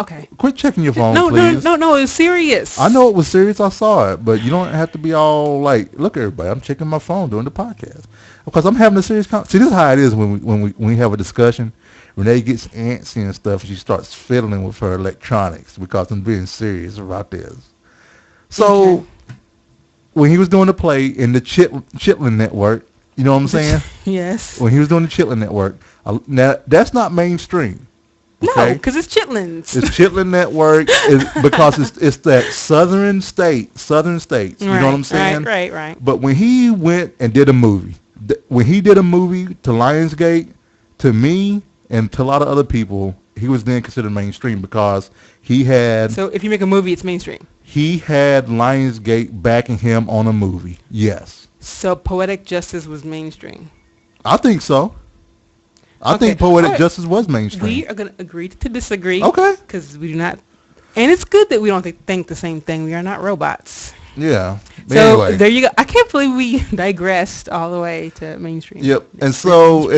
okay. Quit checking your phone, please. No, it's serious. I know it was serious. I saw it, but you don't have to be all like, "Look, everybody, I'm checking my phone during the podcast," because I'm having a serious See, this is how it is when we have a discussion. Renee gets antsy and stuff, and she starts fiddling with her electronics because I'm being serious about this. So, when he was doing the play in the Chitlin Network, you know what I'm saying? Yes. When he was doing the Chitlin Network, now that's not mainstream. Okay? No, because it's Chitlins. It's Chitlin Network because it's that southern states. You know what I'm saying? Right. But when he went and did a movie, when he did a movie to Lionsgate, to me and to a lot of other people, he was then considered mainstream because he had... So if you make a movie, it's mainstream. He had Lionsgate backing him on a movie, yes. So Poetic Justice was mainstream. I think so. I think Poetic Justice was mainstream. We are going to agree to disagree. Okay. Because we do not... And it's good that we don't think the same thing. We are not robots. Yeah. So anyway. There you go. I can't believe we digressed all the way to mainstream. Yep. And so...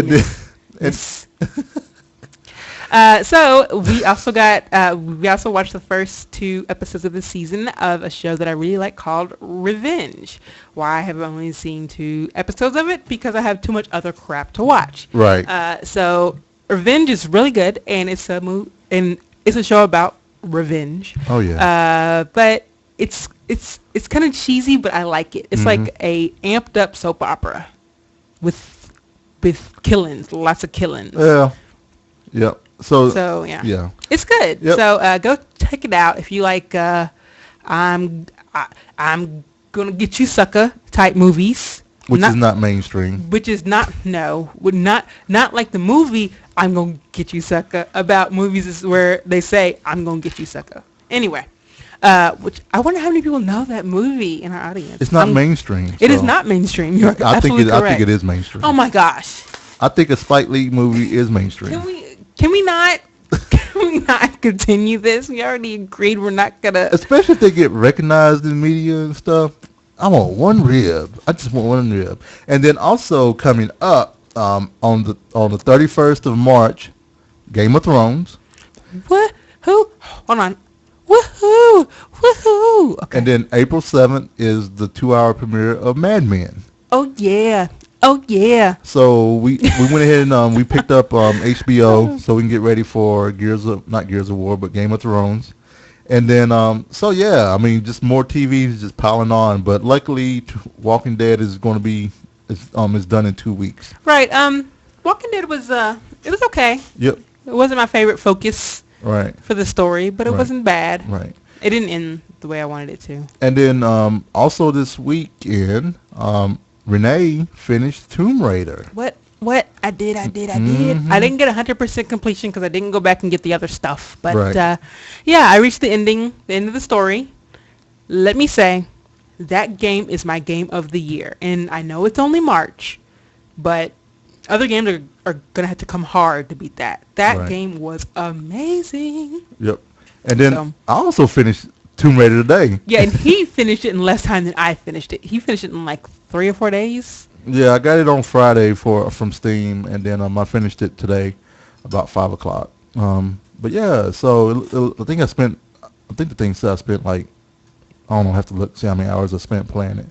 So we also watched the first 2 episodes of the season of a show that I really like called Revenge. Why I have only seen 2 episodes of it? Because I have too much other crap to watch. Right. So Revenge is really good, and it's a show about revenge. Oh yeah. But it's kind of cheesy, but I like it. It's like a amped up soap opera with killings, lots of killings. Yeah. Yep. So yeah. Yeah. It's good. Yep. So go check it out if you like I'm gonna get you sucker type movies. Which is not mainstream. Which is not like the movie I'm gonna get you sucker about movies where they say I'm gonna get you sucker. Anyway. Which I wonder how many people know that movie in our audience. It's not mainstream. It is not mainstream. You're absolutely correct. I think it is mainstream. Oh my gosh. I think a Spike Lee movie is mainstream. Can we not continue this? We already agreed we're not gonna. Especially if they get recognized in media and stuff. I want one rib. I just want one rib. And then also coming up on the 31st of March, Game of Thrones. What? Who? Hold on. Woohoo! Woohoo! Okay. And then April 7th is the 2-hour premiere of Mad Men. Oh yeah. Oh yeah. So we went ahead and we picked up HBO so we can get ready for not Gears of War, but Game of Thrones. And then so yeah, I mean just more TVs just piling on, but luckily Walking Dead is going to be is done in 2 weeks. Right. Walking Dead was it was okay. Yep. It wasn't my favorite focus. Right. For the story, but it wasn't bad. Right. It didn't end the way I wanted it to. And then also this weekend, Renee finished Tomb Raider. What? I did. I didn't get 100% completion because I didn't go back and get the other stuff. But yeah, I reached the end of the story. Let me say, that game is my game of the year. And I know it's only March, but other games are going to have to come hard to beat that. That game was amazing. Yep. And then I also finished Tomb Raider today. Yeah, and he finished it in less time than I finished it. He finished it in like 3 or 4 days. Yeah, I got it on Friday from Steam, and then I finished it today about 5 o'clock. But yeah, so I think the thing said I spent like, I don't know, I have to look, see how many hours I spent playing it.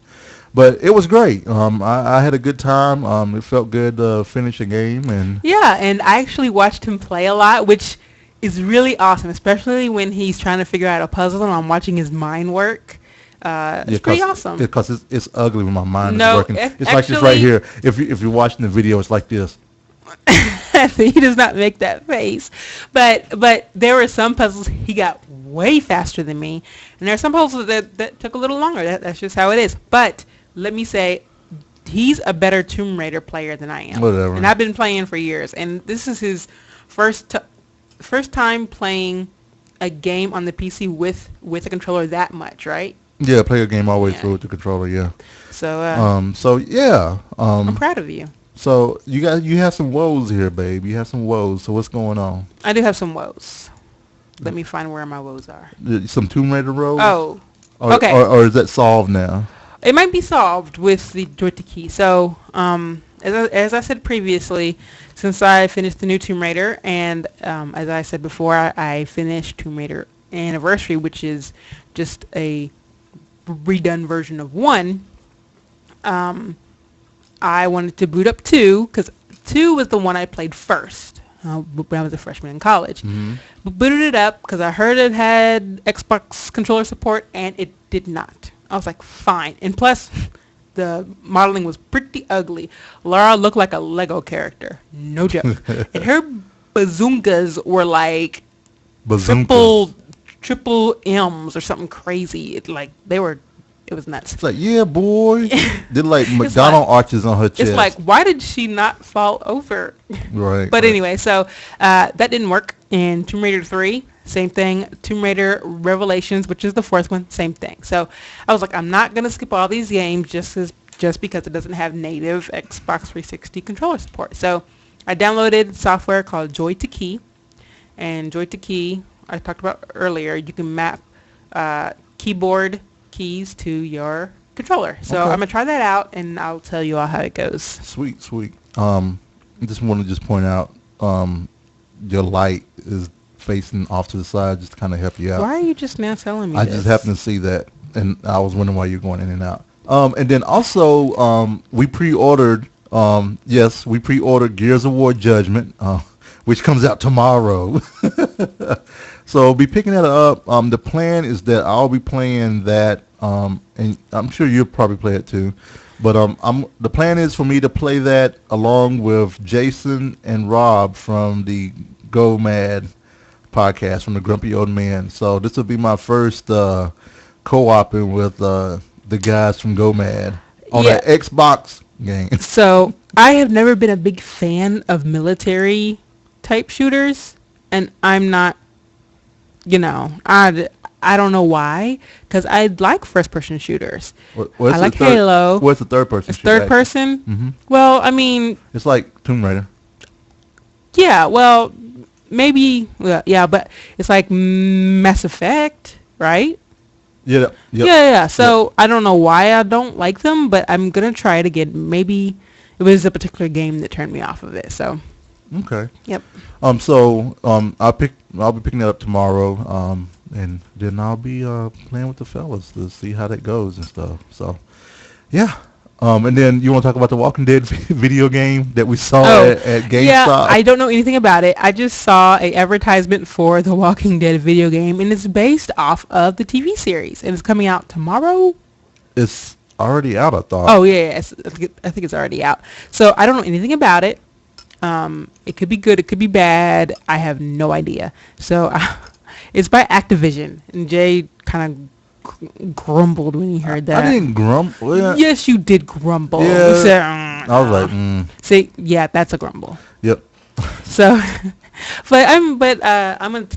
But it was great. I had a good time. It felt good to finish a game. And Yeah, and I actually watched him play a lot, which is really awesome, especially when he's trying to figure out a puzzle and I'm watching his mind work. It's pretty awesome. Because it's ugly when my mind is No, working. It's like this right here. If you're watching the video, it's like this. he does not make that face. But there were some puzzles he got way faster than me, and there are some puzzles that took a little longer. That's just how it is. But let me say, he's a better Tomb Raider player than I am. Whatever. And I've been playing for years, and this is his first time playing a game on the PC with a controller that much, right? Yeah, play a game all the way through with the controller. Yeah. So So yeah. I'm proud of you. So you have some woes here, babe. You have some woes. So what's going on? I do have some woes. Let me find where my woes are. Some Tomb Raider woes? Oh, okay. Or is that solved now? It might be solved with the JoyToKey. So, as I said previously, since I finished the new Tomb Raider, and as I said before, I finished Tomb Raider Anniversary, which is just a redone version of 1. I wanted to boot up 2 because 2 was the one I played first when I was a freshman in college. Mm-hmm. Booted it up because I heard it had Xbox controller support, and it did not. I was like, fine. And plus, the modeling was pretty ugly. Lara looked like a Lego character. No joke. And her bazookas were like triple M's or something crazy. It was nuts. It's like, yeah, boy. Did like McDonald arches on her chest. It's like, why did she not fall over? Right. But anyway, so that didn't work. In Tomb Raider 3, same thing. Tomb Raider Revelations, which is the 4th one, same thing. So I was like, I'm not going to skip all these games just because it doesn't have native Xbox 360 controller support. So I downloaded software called JoyToKey. And JoyToKey, I talked about earlier, you can map keyboard keys to your controller. So I'm going to try that out, and I'll tell you all how it goes. Sweet. I just want to point out your light is facing off to the side just to kind of help you out. Why are you just now telling me I this? just happened to see that, and I was wondering why you're going in and out. And then also, we pre-ordered Gears of War Judgment, which comes out tomorrow. So I'll be picking that up. The plan is that I'll be playing that, and I'm sure you'll probably play it too. But the plan is for me to play that along with Jason and Rob from the Go Mad podcast, from the Grumpy Old Man. So this will be my first co-oping with the guys from Go Mad on the Xbox game. So I have never been a big fan of military type shooters, and I'm not, I don't know why, because I like first-person shooters. I like Halo. What's the third-person shooter? It's third-person? Mm-hmm. Well, I mean... It's like Tomb Raider. Yeah, well, maybe... Well, yeah, but it's like Mass Effect, right? Yeah. Yeah. So I don't know why I don't like them, but I'm going to try it again. Maybe it was a particular game that turned me off of it, so... Okay. Yep. I'll be picking that up tomorrow, and then I'll be playing with the fellas to see how that goes and stuff. So, yeah. And then you want to talk about the Walking Dead video game that we saw at GameStop? Yeah, I don't know anything about it. I just saw an advertisement for the Walking Dead video game, and it's based off of the TV series, and it's coming out tomorrow. It's already out, I thought. Oh yeah, I think it's already out. So I don't know anything about it. It could be good, it could be bad. I have no idea. So it's by Activision, and Jay kind of grumbled when he heard that. I didn't grumble. Yeah. Yes, you did grumble. Yeah. You said, I was like, See, yeah, that's a grumble. Yep. So, I'm gonna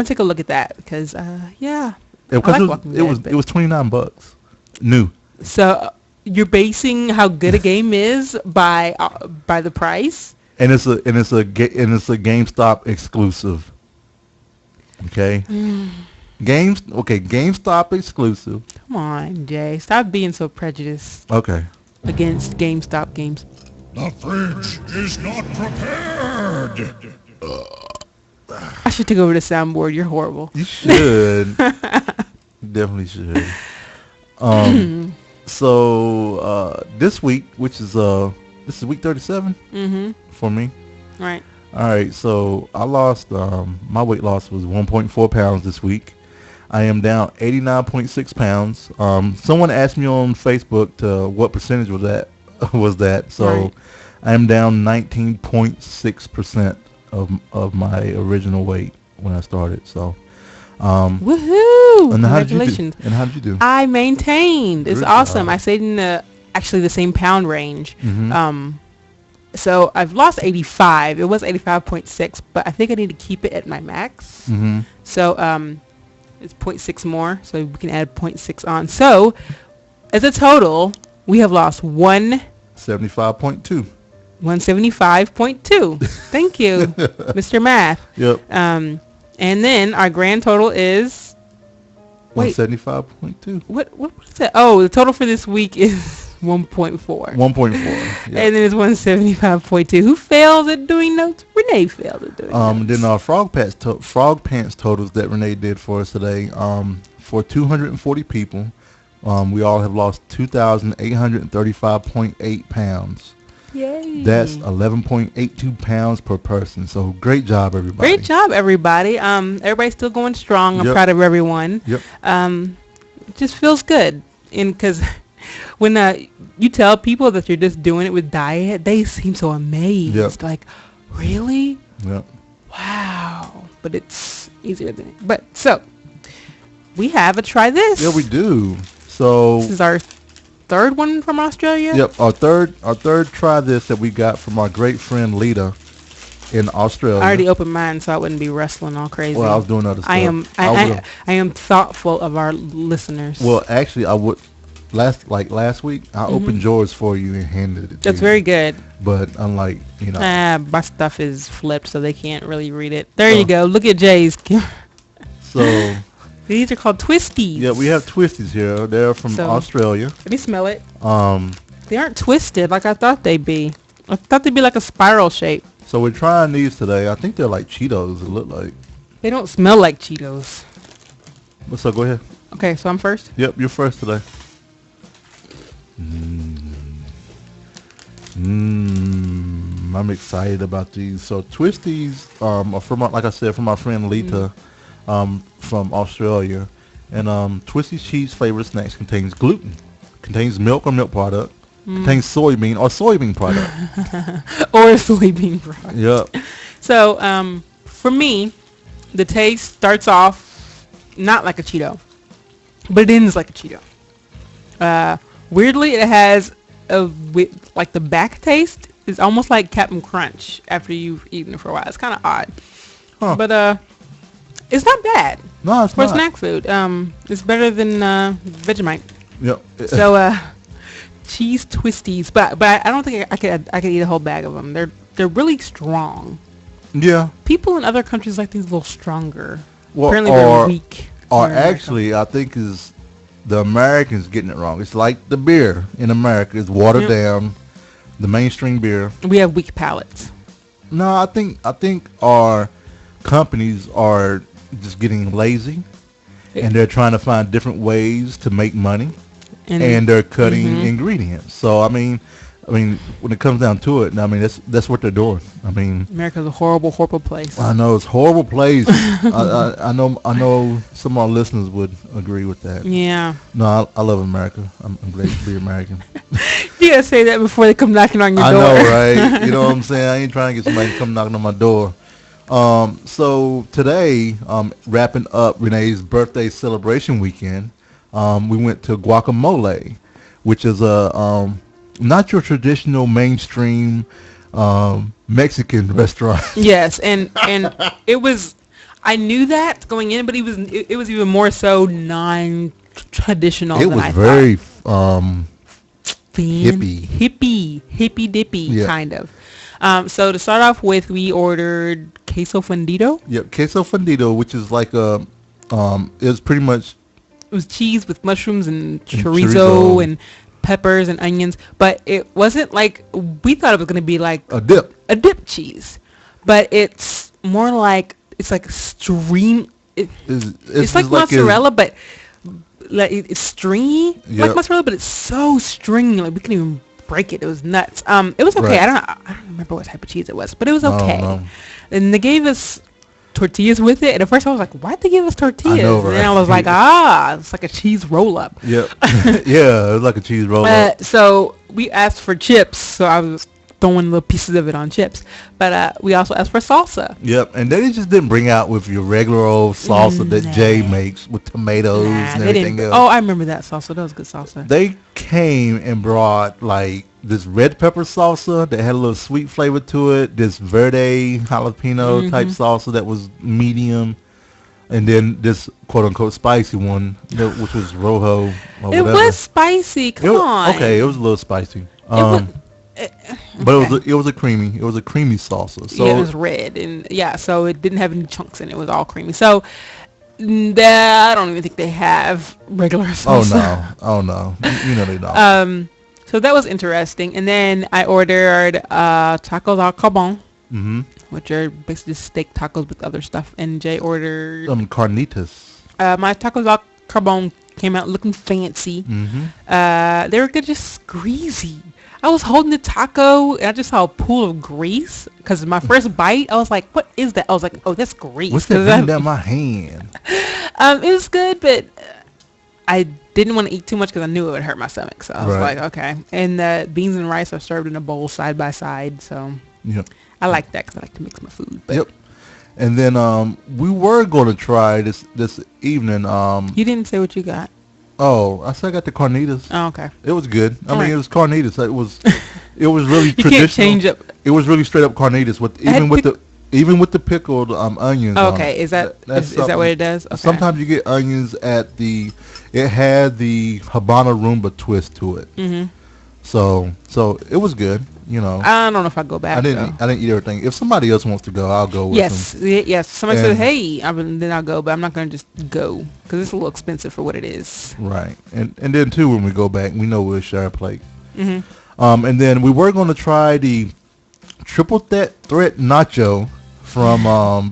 take a look at that because yeah, it was $29 new. So you're basing how good a game is by the price. And it's a GameStop exclusive. Okay. GameStop exclusive. Come on, Jay. Stop being so prejudiced. Okay. Against GameStop games. The fridge is not prepared. should take over the soundboard. You're horrible. You should. Definitely should. So this week, which is this is week 37 for me. Right. All right. So I lost. My weight loss was 1.4 pounds this week. I am down 89.6 pounds. Someone asked me on Facebook what percentage was that. So right. I am down 19.6% of my original weight when I started. So. Woohoo! And Congratulations. How did you do? I maintained. It's Good awesome. job. I stayed in the same pound range. Mm-hmm. So I've lost 85. It was 85.6, but I think I need to keep it at my max. Mm-hmm. So it's 0.6 more, so we can add 0.6 on. So as a total, we have lost 75.2. 175.2. Thank you, Mr. Math. Yep. And then our grand total is 175.2. What was that? Oh, the total for this week is 1.4. 1.4. Yep. And then it's 175.2. Who fails at doing notes? Renee failed at doing notes. Then our frog pants totals that Renee did for us today. For 240 people, we all have lost 2,835.8 pounds. Yay. That's 11.82 pounds per person. So great job, everybody. Great job, everybody. Everybody's still going strong. I'm Yep. proud of everyone. Yep. It just feels good. And because when you tell people that you're just doing it with diet, they seem so amazed. Yep. Like, really? Yep. Wow. But it's easier than it. But so we have a try this. Yeah, we do. So This is our third one from Australia. yep, our third try this that we got from our great friend Lita in Australia. I already opened mine, so I wouldn't be wrestling all crazy. Well, I was doing other stuff. I am thoughtful of our listeners. Well, actually, I would last week I opened yours for you and handed it to That's you. very good. But unlike My stuff is flipped, so they can't really read it. There you go. Look at Jay's. so These are called twisties. yeah, we have twisties here. They're from Australia. Let me smell it. Um, They aren't twisted like I thought they'd be. I thought they'd be like a spiral shape. so we're trying these today. I think they're like Cheetos. It look like. They don't smell like Cheetos. So go ahead. Okay, so I'm first. Yep, you're first today. I'm excited about these. So twisties are from like I said, from my friend Lita, from Australia, and Twisties cheese flavored snacks contains gluten, contains milk or milk product, contains soybean or soybean product. Or a soybean product. Yep. So for me, the taste starts off not like a Cheeto, but it ends like a Cheeto. Weirdly, it has like the back taste is almost like Captain Crunch after you've eaten it for a while. It's kind of odd, but it's not bad. No, it's for not. snack food. It's better than Vegemite. Yep. So cheese twisties, but I don't think I could eat a whole bag of them. They're really strong. Yeah. People in other countries like things a little stronger. Well, Apparently they're weak. Or in America. actually, I think is the Americans getting it wrong. It's like the beer in America is watered down, the mainstream beer. We have weak palates. No, I think our companies are just getting lazy, and they're trying to find different ways to make money, and they're cutting ingredients. So I mean, when it comes down to it, I mean that's what they're doing. I mean, America's a horrible, horrible place. I know it's a horrible place. I know some of our listeners would agree with that. Yeah. No, I love America. I'm glad to be American. You gotta say that before they come knocking on your I door. know, right? You know what I'm saying? I ain't trying to get somebody to come knocking on my door. So today, wrapping up Renee's birthday celebration weekend, we went to Guacamole, which is a not your traditional mainstream Mexican restaurant. Yes, and it was. I knew that going in, but it was even more so non-traditional. It than was I very hippie dippy kind of. So to start off with, we ordered queso fundido. Yep, queso fundido, which is like a it's pretty much. It was cheese with mushrooms and chorizo and peppers and onions, but it wasn't like we thought it was going to be like a dip cheese, but it's more like it's like stream. It's like like mozzarella, but like it's stringy, Yep. like mozzarella, but it's so stringy. Like we couldn't even break it. It was nuts. It was okay. Right. I don't remember what type of cheese it was, but it was I don't okay. know. And they gave us tortillas with it. And at first I was like, why'd they give us tortillas? I know, And right? then I was like, it's like a cheese roll up. Yep. Yeah, it was like a cheese roll up. So we asked for chips. So I was throwing little pieces of it on chips. But we also asked for salsa. Yep, and they just didn't bring out with your regular old salsa that Jay makes with tomatoes and everything else. Oh, I remember that salsa. That was good salsa. They came and brought like this red pepper salsa that had a little sweet flavor to it, this verde jalapeno type salsa that was medium, and then this quote unquote spicy one, which was rojo or It whatever. was spicy. Come on. Okay, it was a little spicy. But it was a creamy salsa. So yeah, it was red, and so it didn't have any chunks in it. It was all creamy. So I don't even think they have regular salsa. Oh no, you know they don't. So that was interesting. And then I ordered tacos al carbon, which are basically steak tacos with other stuff. And Jay ordered carnitas. My tacos al carbon came out looking fancy. They were just greasy. I was holding the taco and I just saw a pool of grease because my first bite, I was like, what is that? I was like, oh, that's grease. What's that running down my hand? It was good, but I didn't want to eat too much because I knew it would hurt my stomach. So I was like, okay. And the beans and rice are served in a bowl side by side. So I like that because I like to mix my food. But Yep. And then we were going to try this evening. You didn't say what you got. Oh, I said I got the carnitas. Oh, okay. It was good. I mean, right. it was carnitas. It was really You traditional. can't change up. It was really straight up carnitas even with the pickled onions. Okay, is that what it does? Okay. Sometimes you get onions it had the Habana Rumba twist to it. So it was good. I don't know if I go back. I didn't eat everything. If somebody else wants to go, I'll go with them. Yes. Somebody said, "Hey," then I'll go, but I'm not going to just go because it's a little expensive for what it is. Right, and then too, when we go back, we know we'll share a plate. And then we were going to try the triple threat nacho from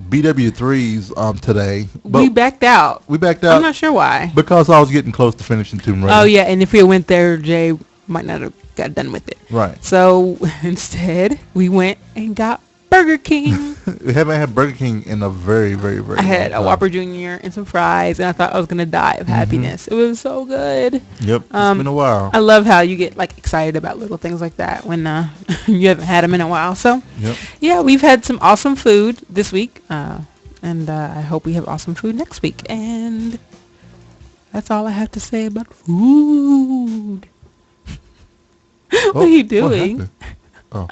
BW3's today. But we backed out. I'm not sure why. Because I was getting close to finishing Tomb Raider. Oh yeah, and if we went there, Jay might not have got done with it. Right. So instead, we went and got Burger King. We haven't had Burger King in a very, very, very I had long a Whopper Jr. and some fries, and I thought I was gonna die of happiness. It was so good. Yep. It's been a while. I love how you get excited about little things like that when you haven't had them in a while. So yeah, we've had some awesome food this week, and I hope we have awesome food next week. And that's all I have to say about food. What are you doing? Oh.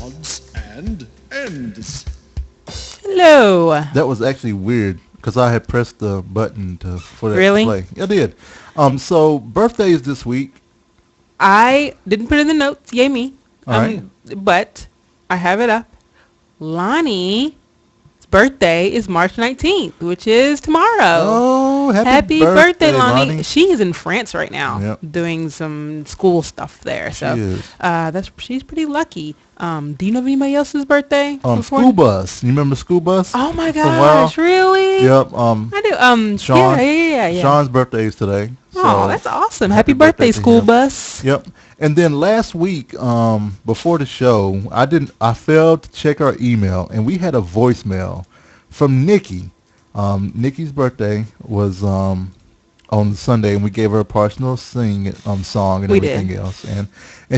Odds and ends. Hello. That was actually weird because I had pressed the button for that Really? to play. I did. So birthdays this week. I didn't put in the notes. Yay me. All right. But I have it up. Lonnie's birthday is March 19th, which is tomorrow. Oh, happy birthday, Lonnie. She is in France right now doing some school stuff there. So she's pretty lucky. Do you know of anybody else's birthday? School Bus. You remember School Bus? Oh my gosh, really? Yep. I do. Sean. Yeah. Sean's birthday is today. Oh, that's awesome. Happy birthday, School Bus. Yep. And then last week, before the show, I failed to check our email, and we had a voicemail from Nikki. Nikki's birthday was on Sunday, and we gave her a personal song and everything else. And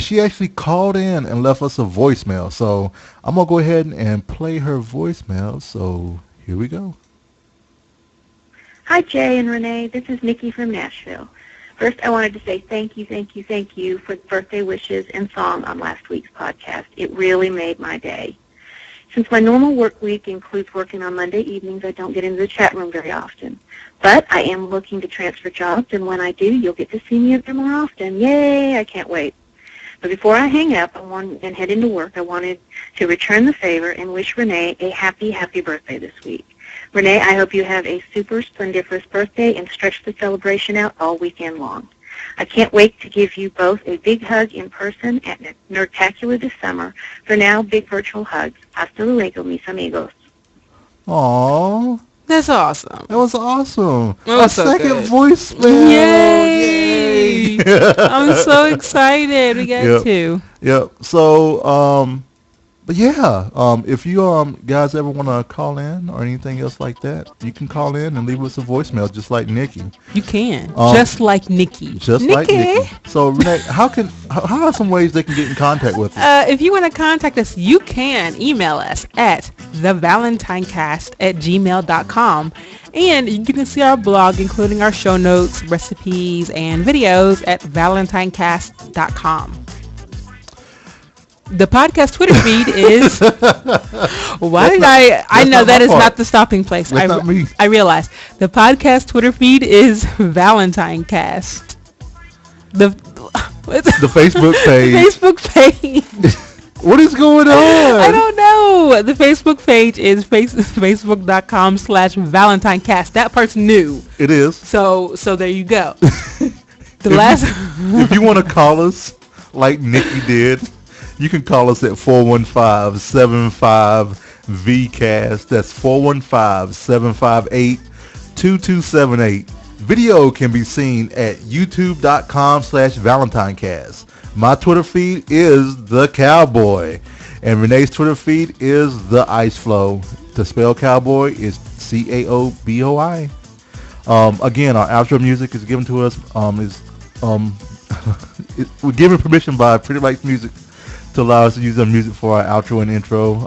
she actually called in and left us a voicemail. So I'm going to go ahead and play her voicemail. So here we go. Hi, Jay and Renee. This is Nikki from Nashville. First, I wanted to say thank you for the birthday wishes and song on last week's podcast. It really made my day. Since my normal work week includes working on Monday evenings, I don't get into the chat room very often. But I am looking to transfer jobs, and when I do, you'll get to see me up there more often. Yay! I can't wait. But before I hang up and head into work, I wanted to return the favor and wish Renee a happy, happy birthday this week. Renee, I hope you have a super splendiferous birthday and stretch the celebration out all weekend long. I can't wait to give you both a big hug in person at Nerdtacular this summer. For now, big virtual hugs. Hasta luego, mis amigos. Aww. That's awesome. That was awesome. That was a so second good. voicemail. Yay! I'm so excited. We got two. Yep. So, but yeah, if you guys ever want to call in or anything else like that, you can call in and leave us a voicemail just like Nikki. You can. Just like Nikki. Like Nikki. So, Renee, how are some ways they can get in contact with us? If you want to contact us, you can email us at thevalentinecast@gmail.com. And you can see our blog, including our show notes, recipes, and videos at ValentineCast.com. The podcast Twitter feed is... I know that is not the stopping place. That's not me. I realize. The podcast Twitter feed is ValentineCast. The Facebook page. The Facebook page. What is going on? I don't know. The Facebook page is facebook.com/ValentineCast. That person knew. It is. So there you go. If you want to call us like Nikki did, you can call us at 415-75-VCAST. That's 415-758-2278. Video can be seen at youtube.com/ValentineCast. My Twitter feed is The Cowboy. And Renee's Twitter feed is The Ice Flow. To spell cowboy is CAOBOI. Again, our outro music is given to us. We're given permission by Pretty Lights Music to allow us to use their music for our outro and intro.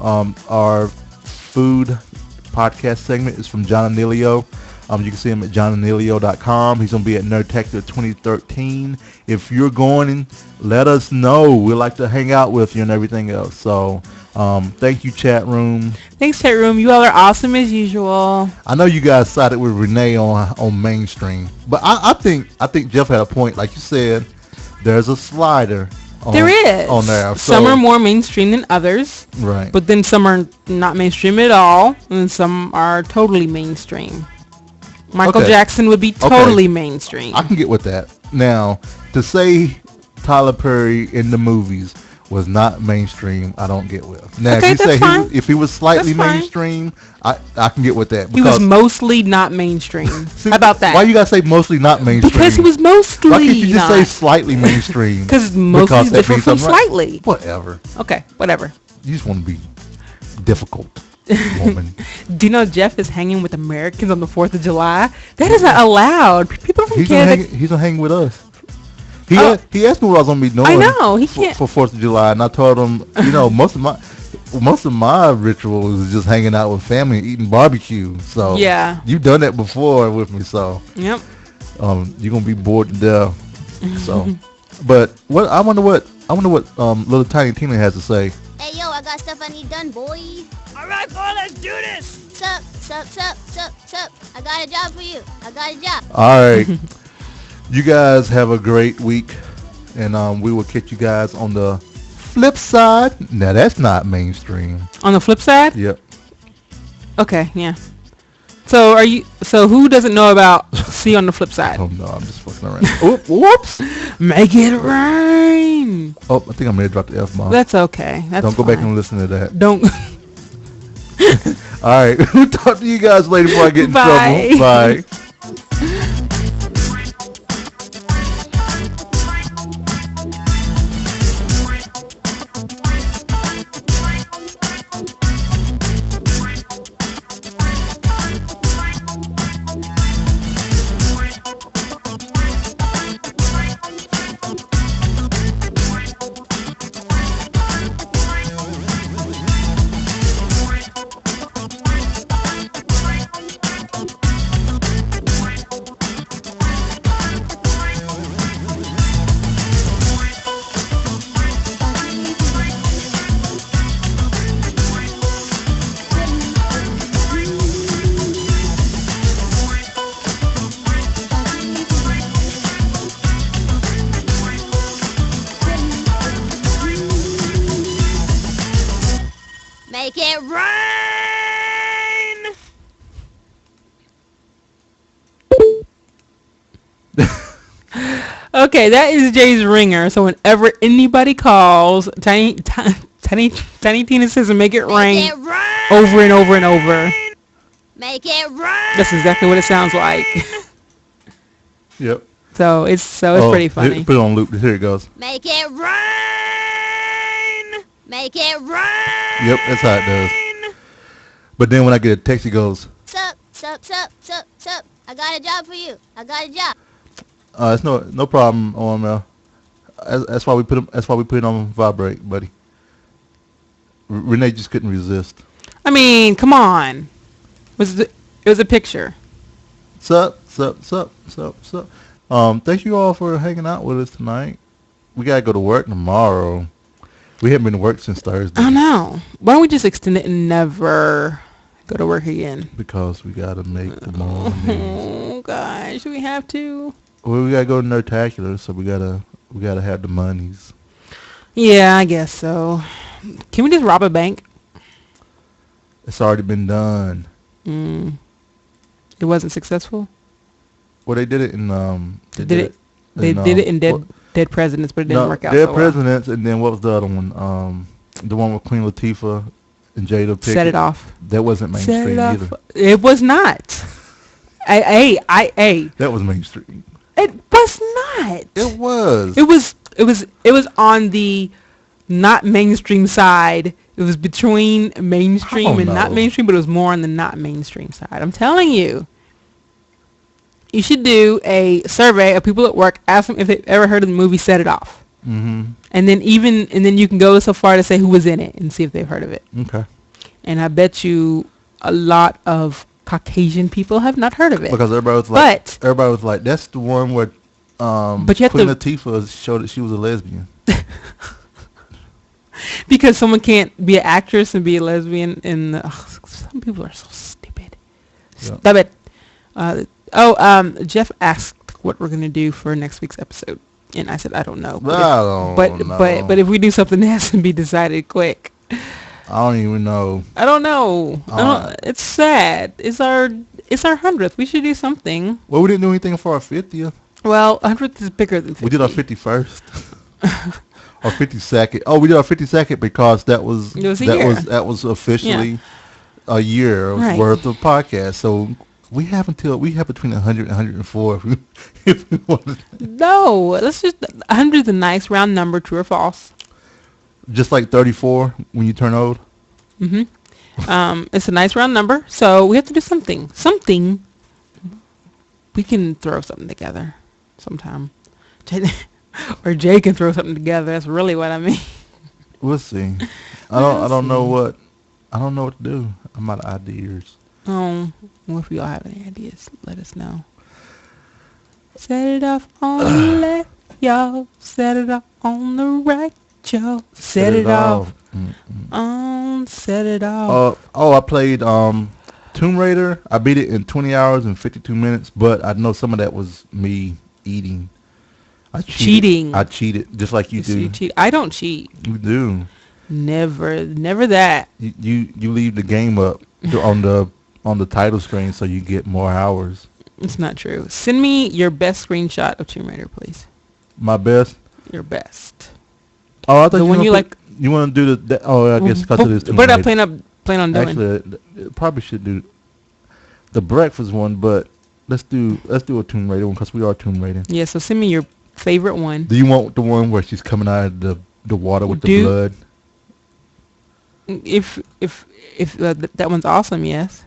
Our food podcast segment is from John Anelio. You can see him at johnanelio.com. He's going to be at Nerdtacular 2013. If you're going, let us know. We'd like to hang out with you and everything else. So, thank you, chat room. Thanks, chat room. You all are awesome as usual. I know you guys sided with Renee on mainstream, but I think Jeff had a point. Like you said, there's a slider. There is. On there. So, some are more mainstream than others. Right. But then some are not mainstream at all, and some are totally mainstream. Michael Jackson would be totally mainstream. I can get with that. Now, to say Tyler Perry in the movies was not mainstream, I don't get with. Now, if you say if he was slightly mainstream, I can get with that. He was mostly not mainstream. See, how about that? Why you gotta say mostly not mainstream? Because he was mostly. Why can't you just say slightly mainstream? Because mostly is different from slightly. Whatever. Okay, whatever. You just want to be difficult. Woman. Do you know Jeff is hanging with Americans on the 4th of July? That is not allowed. People from Canada. He's gonna hang with us. He asked me what I was gonna be doing. I know he can't for 4th of July, and I told him, most of my rituals is just hanging out with family and eating barbecue. So yeah, you've done that before with me. So yep. You're gonna be bored to death. So, but I wonder what little Tiny Tina has to say. Hey yo, I got stuff I need done, boy. Alright, boy, let's do this. Sup. I got a job for you. I got a job. Alright. You guys have a great week. And we will catch you guys on the flip side. Now that's not mainstream. On the flip side? Yep. Okay, yeah. So who doesn't know about See on the Flip Side? Oh no, I'm just fucking around. Whoops. Make it rain. Oh, I think I may have dropped the F-bomb. That's okay. Don't go back and listen to that. Don't. All right. We'll talk to you guys later before I get in trouble. Bye. Okay, that is Jay's ringer. So whenever anybody calls, Tiny Tina says, "Make it rain," over and over and over. Make it rain. That's exactly what it sounds like. Yep. So it's pretty funny. Put it on loop. Here it goes. Make it rain. Make it rain. Yep, that's how it does. But then when I get a text, it goes, Sup. I got a job for you. I got a job. "It's no problem, OML. That's why we put it on vibrate, buddy." Renee just couldn't resist. I mean, come on. It was a picture. Sup. Thank you all for hanging out with us tonight. We gotta go to work tomorrow. We haven't been to work since Thursday. I know. Why don't we just extend it and never go to work again? Because we gotta make the money. Oh gosh, we have to. Well, we gotta go to Nerdtacular, so we gotta have the monies. Yeah, I guess so. Can we just rob a bank? It's already been done. It wasn't successful. Well, they did it in They did it in Dead Presidents, but it didn't work out. Dead so Presidents, and then what was the other one? The one with Queen Latifah and Jada Pinkett. Set It Off. That wasn't mainstream either. It was not. That was mainstream. It was not. It was. It was on the not mainstream side. It was between mainstream and not mainstream, but it was more on the not mainstream side. I'm telling you. You should do a survey of people at work. Ask them if they've ever heard of the movie Set It Off. Mm-hmm. And then you can go so far to say who was in it and see if they've heard of it. Okay. And I bet you a lot of Caucasian people have not heard of it. Because everybody was like, that's the one where but you have Queen Latifah showed that she was a lesbian. Because someone can't be an actress and be a lesbian, and some people are so stupid. Yeah. Stop it. Jeff asked what we're gonna do for next week's episode, and I said I don't know. But if we do something, it has to be decided quick. I don't even know. I don't know. It's sad. It's our 100th. We should do something. Well, we didn't do anything for our 50th. Well, 100th is bigger than 50. We did our 51st. Our 52nd. Oh, we did our 52nd because that was officially a year worth of podcast. So we have between 100 and 104 if we want. No, let's just 100 is a nice round number, true or false. Just like 34 when you turn old. Mhm. It's a nice round number, so we have to do something. Something. We can throw something together sometime. Or Jay can throw something together. That's really what I mean. We'll see. I don't know what to do. I'm out of ideas. Well, if you all have any ideas, let us know. Set it off on the left, y'all. Set it off on the right, y'all. Set it off. Set it off. I played Tomb Raider. I beat it in 20 hours and 52 minutes, but I know some of that was me eating. Cheating. I cheated just like you do. You cheat. I don't cheat. You do. Never that. You leave the game up on the title screen so you get more hours. It's not true. Send me your best screenshot of Tomb Raider, please. My best? Your best. Oh, I thought you want to do I guess because it is Tomb Raider. What I plan on doing? Actually, probably should do the breakfast one, but let's do a Tomb Raider one because we are Tomb Raider. Yeah, so send me your favorite one. Do you want the one where she's coming out of the water with the blood? If that one's awesome, yes.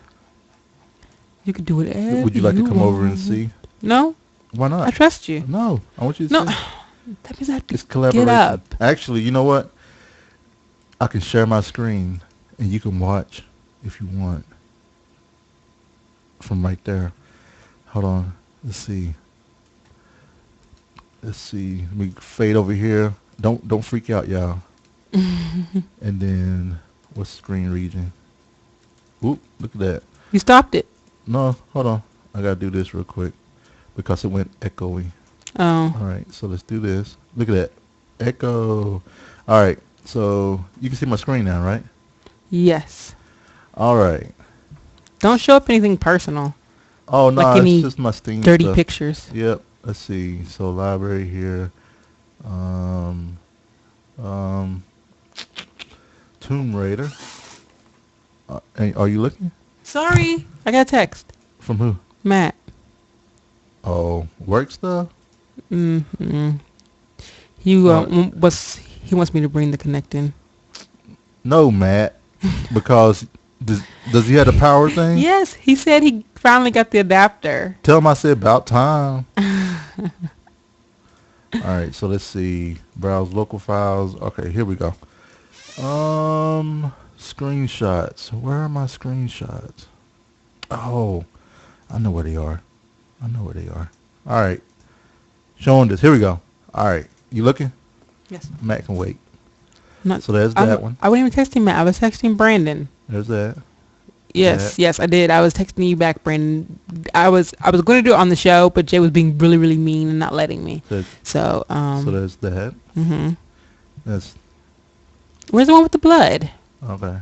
You could do whatever. Would you like to come over and see? No. Why not? I trust you. No, I want you to. No, see. that means I have to It's collaboration. get up. Actually, you know what? I can share my screen and you can watch if you want from right there. Hold on. Let's see. Let me fade over here. Don't freak out, y'all. And then what's screen region? Oop, look at that. You stopped it. No, hold on. I gotta do this real quick because it went echoey. Oh. All right, so let's do this. Look at that. Echo. All right, so you can see my screen now, right? Yes. All right. Don't show up anything personal. Oh, no, like it's just my Steam dirty stuff. pictures. Yep. let's see. So library here. Um, um, Tomb Raider. Are you looking? Sorry, I got a text. From who? Matt. Oh, work stuff? Mm-hmm. He wants me to bring the Connect in. No, Matt. Because does he have the power thing? Yes, he said he finally got the adapter. Tell him I said about time. All right, so let's see. Browse local files. Okay, here we go. Screenshots. Where are my screenshots? Oh, I know where they are. All right. Showing this. Here we go. All right. You looking? Yes. Matt can wait. Not, so there's that one. I wasn't even texting Matt. I was texting Brandon. There's that. Yes, I did. I was texting you back, Brandon. I was going to do it on the show, but Jay was being really, really mean and not letting me. So there's that. Mhm. That's. Where's the one with the blood? Okay.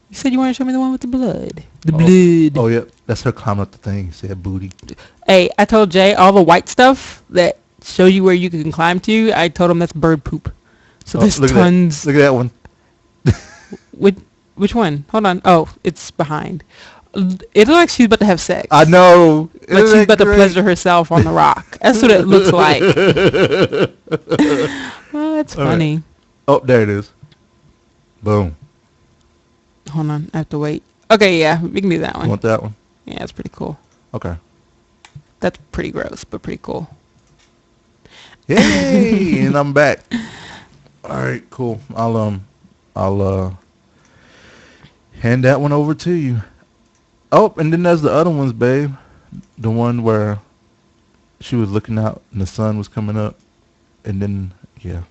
You said you wanted to show me the one with the blood. The blood. Oh yeah, that's her climbing up the thing. He said booty. Hey, I told Jay all the white stuff that shows you where you can climb to. I told him that's bird poop. So there's tons. Look at that one. Which one? Hold on. Oh, it's behind. It looks like she's about to have sex. I know. Like she's about to pleasure herself on the rock. That's what it looks like. Oh, that's funny. Right. Oh, there it is. Boom. Hold on. I have to wait. Okay, yeah. We can do that one. You want that one? Yeah, it's pretty cool. Okay. That's pretty gross, but pretty cool. Yay! And I'm back. All right, cool. I'll hand that one over to you. Oh, and then there's the other ones, babe. The one where she was looking out and the sun was coming up. And then, yeah.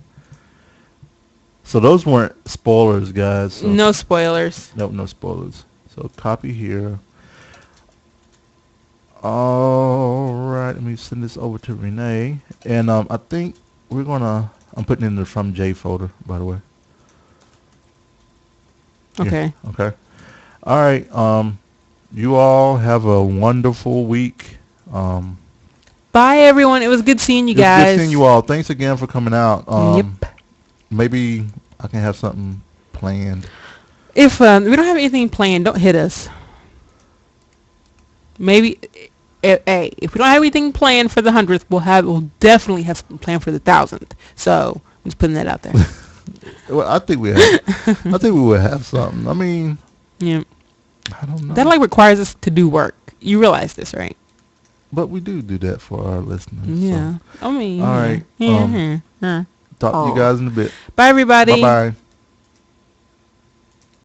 So those weren't spoilers, guys. So no spoilers. Nope, no spoilers. So copy here. All right, let me send this over to Renee. And I think I'm putting it in the From Jay folder, by the way. Okay. Yeah, okay. All right. You all have a wonderful week. Bye, everyone. It was good seeing you guys. Good seeing you all. Thanks again for coming out. Yep. Maybe I can have something planned. If we don't have anything planned, don't hit us. Maybe, hey, if we don't have anything planned for the 100th, we'll definitely have something planned for the 1000th. So I'm just putting that out there. Well, I think we will have something. I mean, yeah. I don't know. That requires us to do work. You realize this, right? But we do that for our listeners. Yeah. So. I mean. All right. Yeah. Talk to you guys in a bit. Bye, everybody. Bye-bye.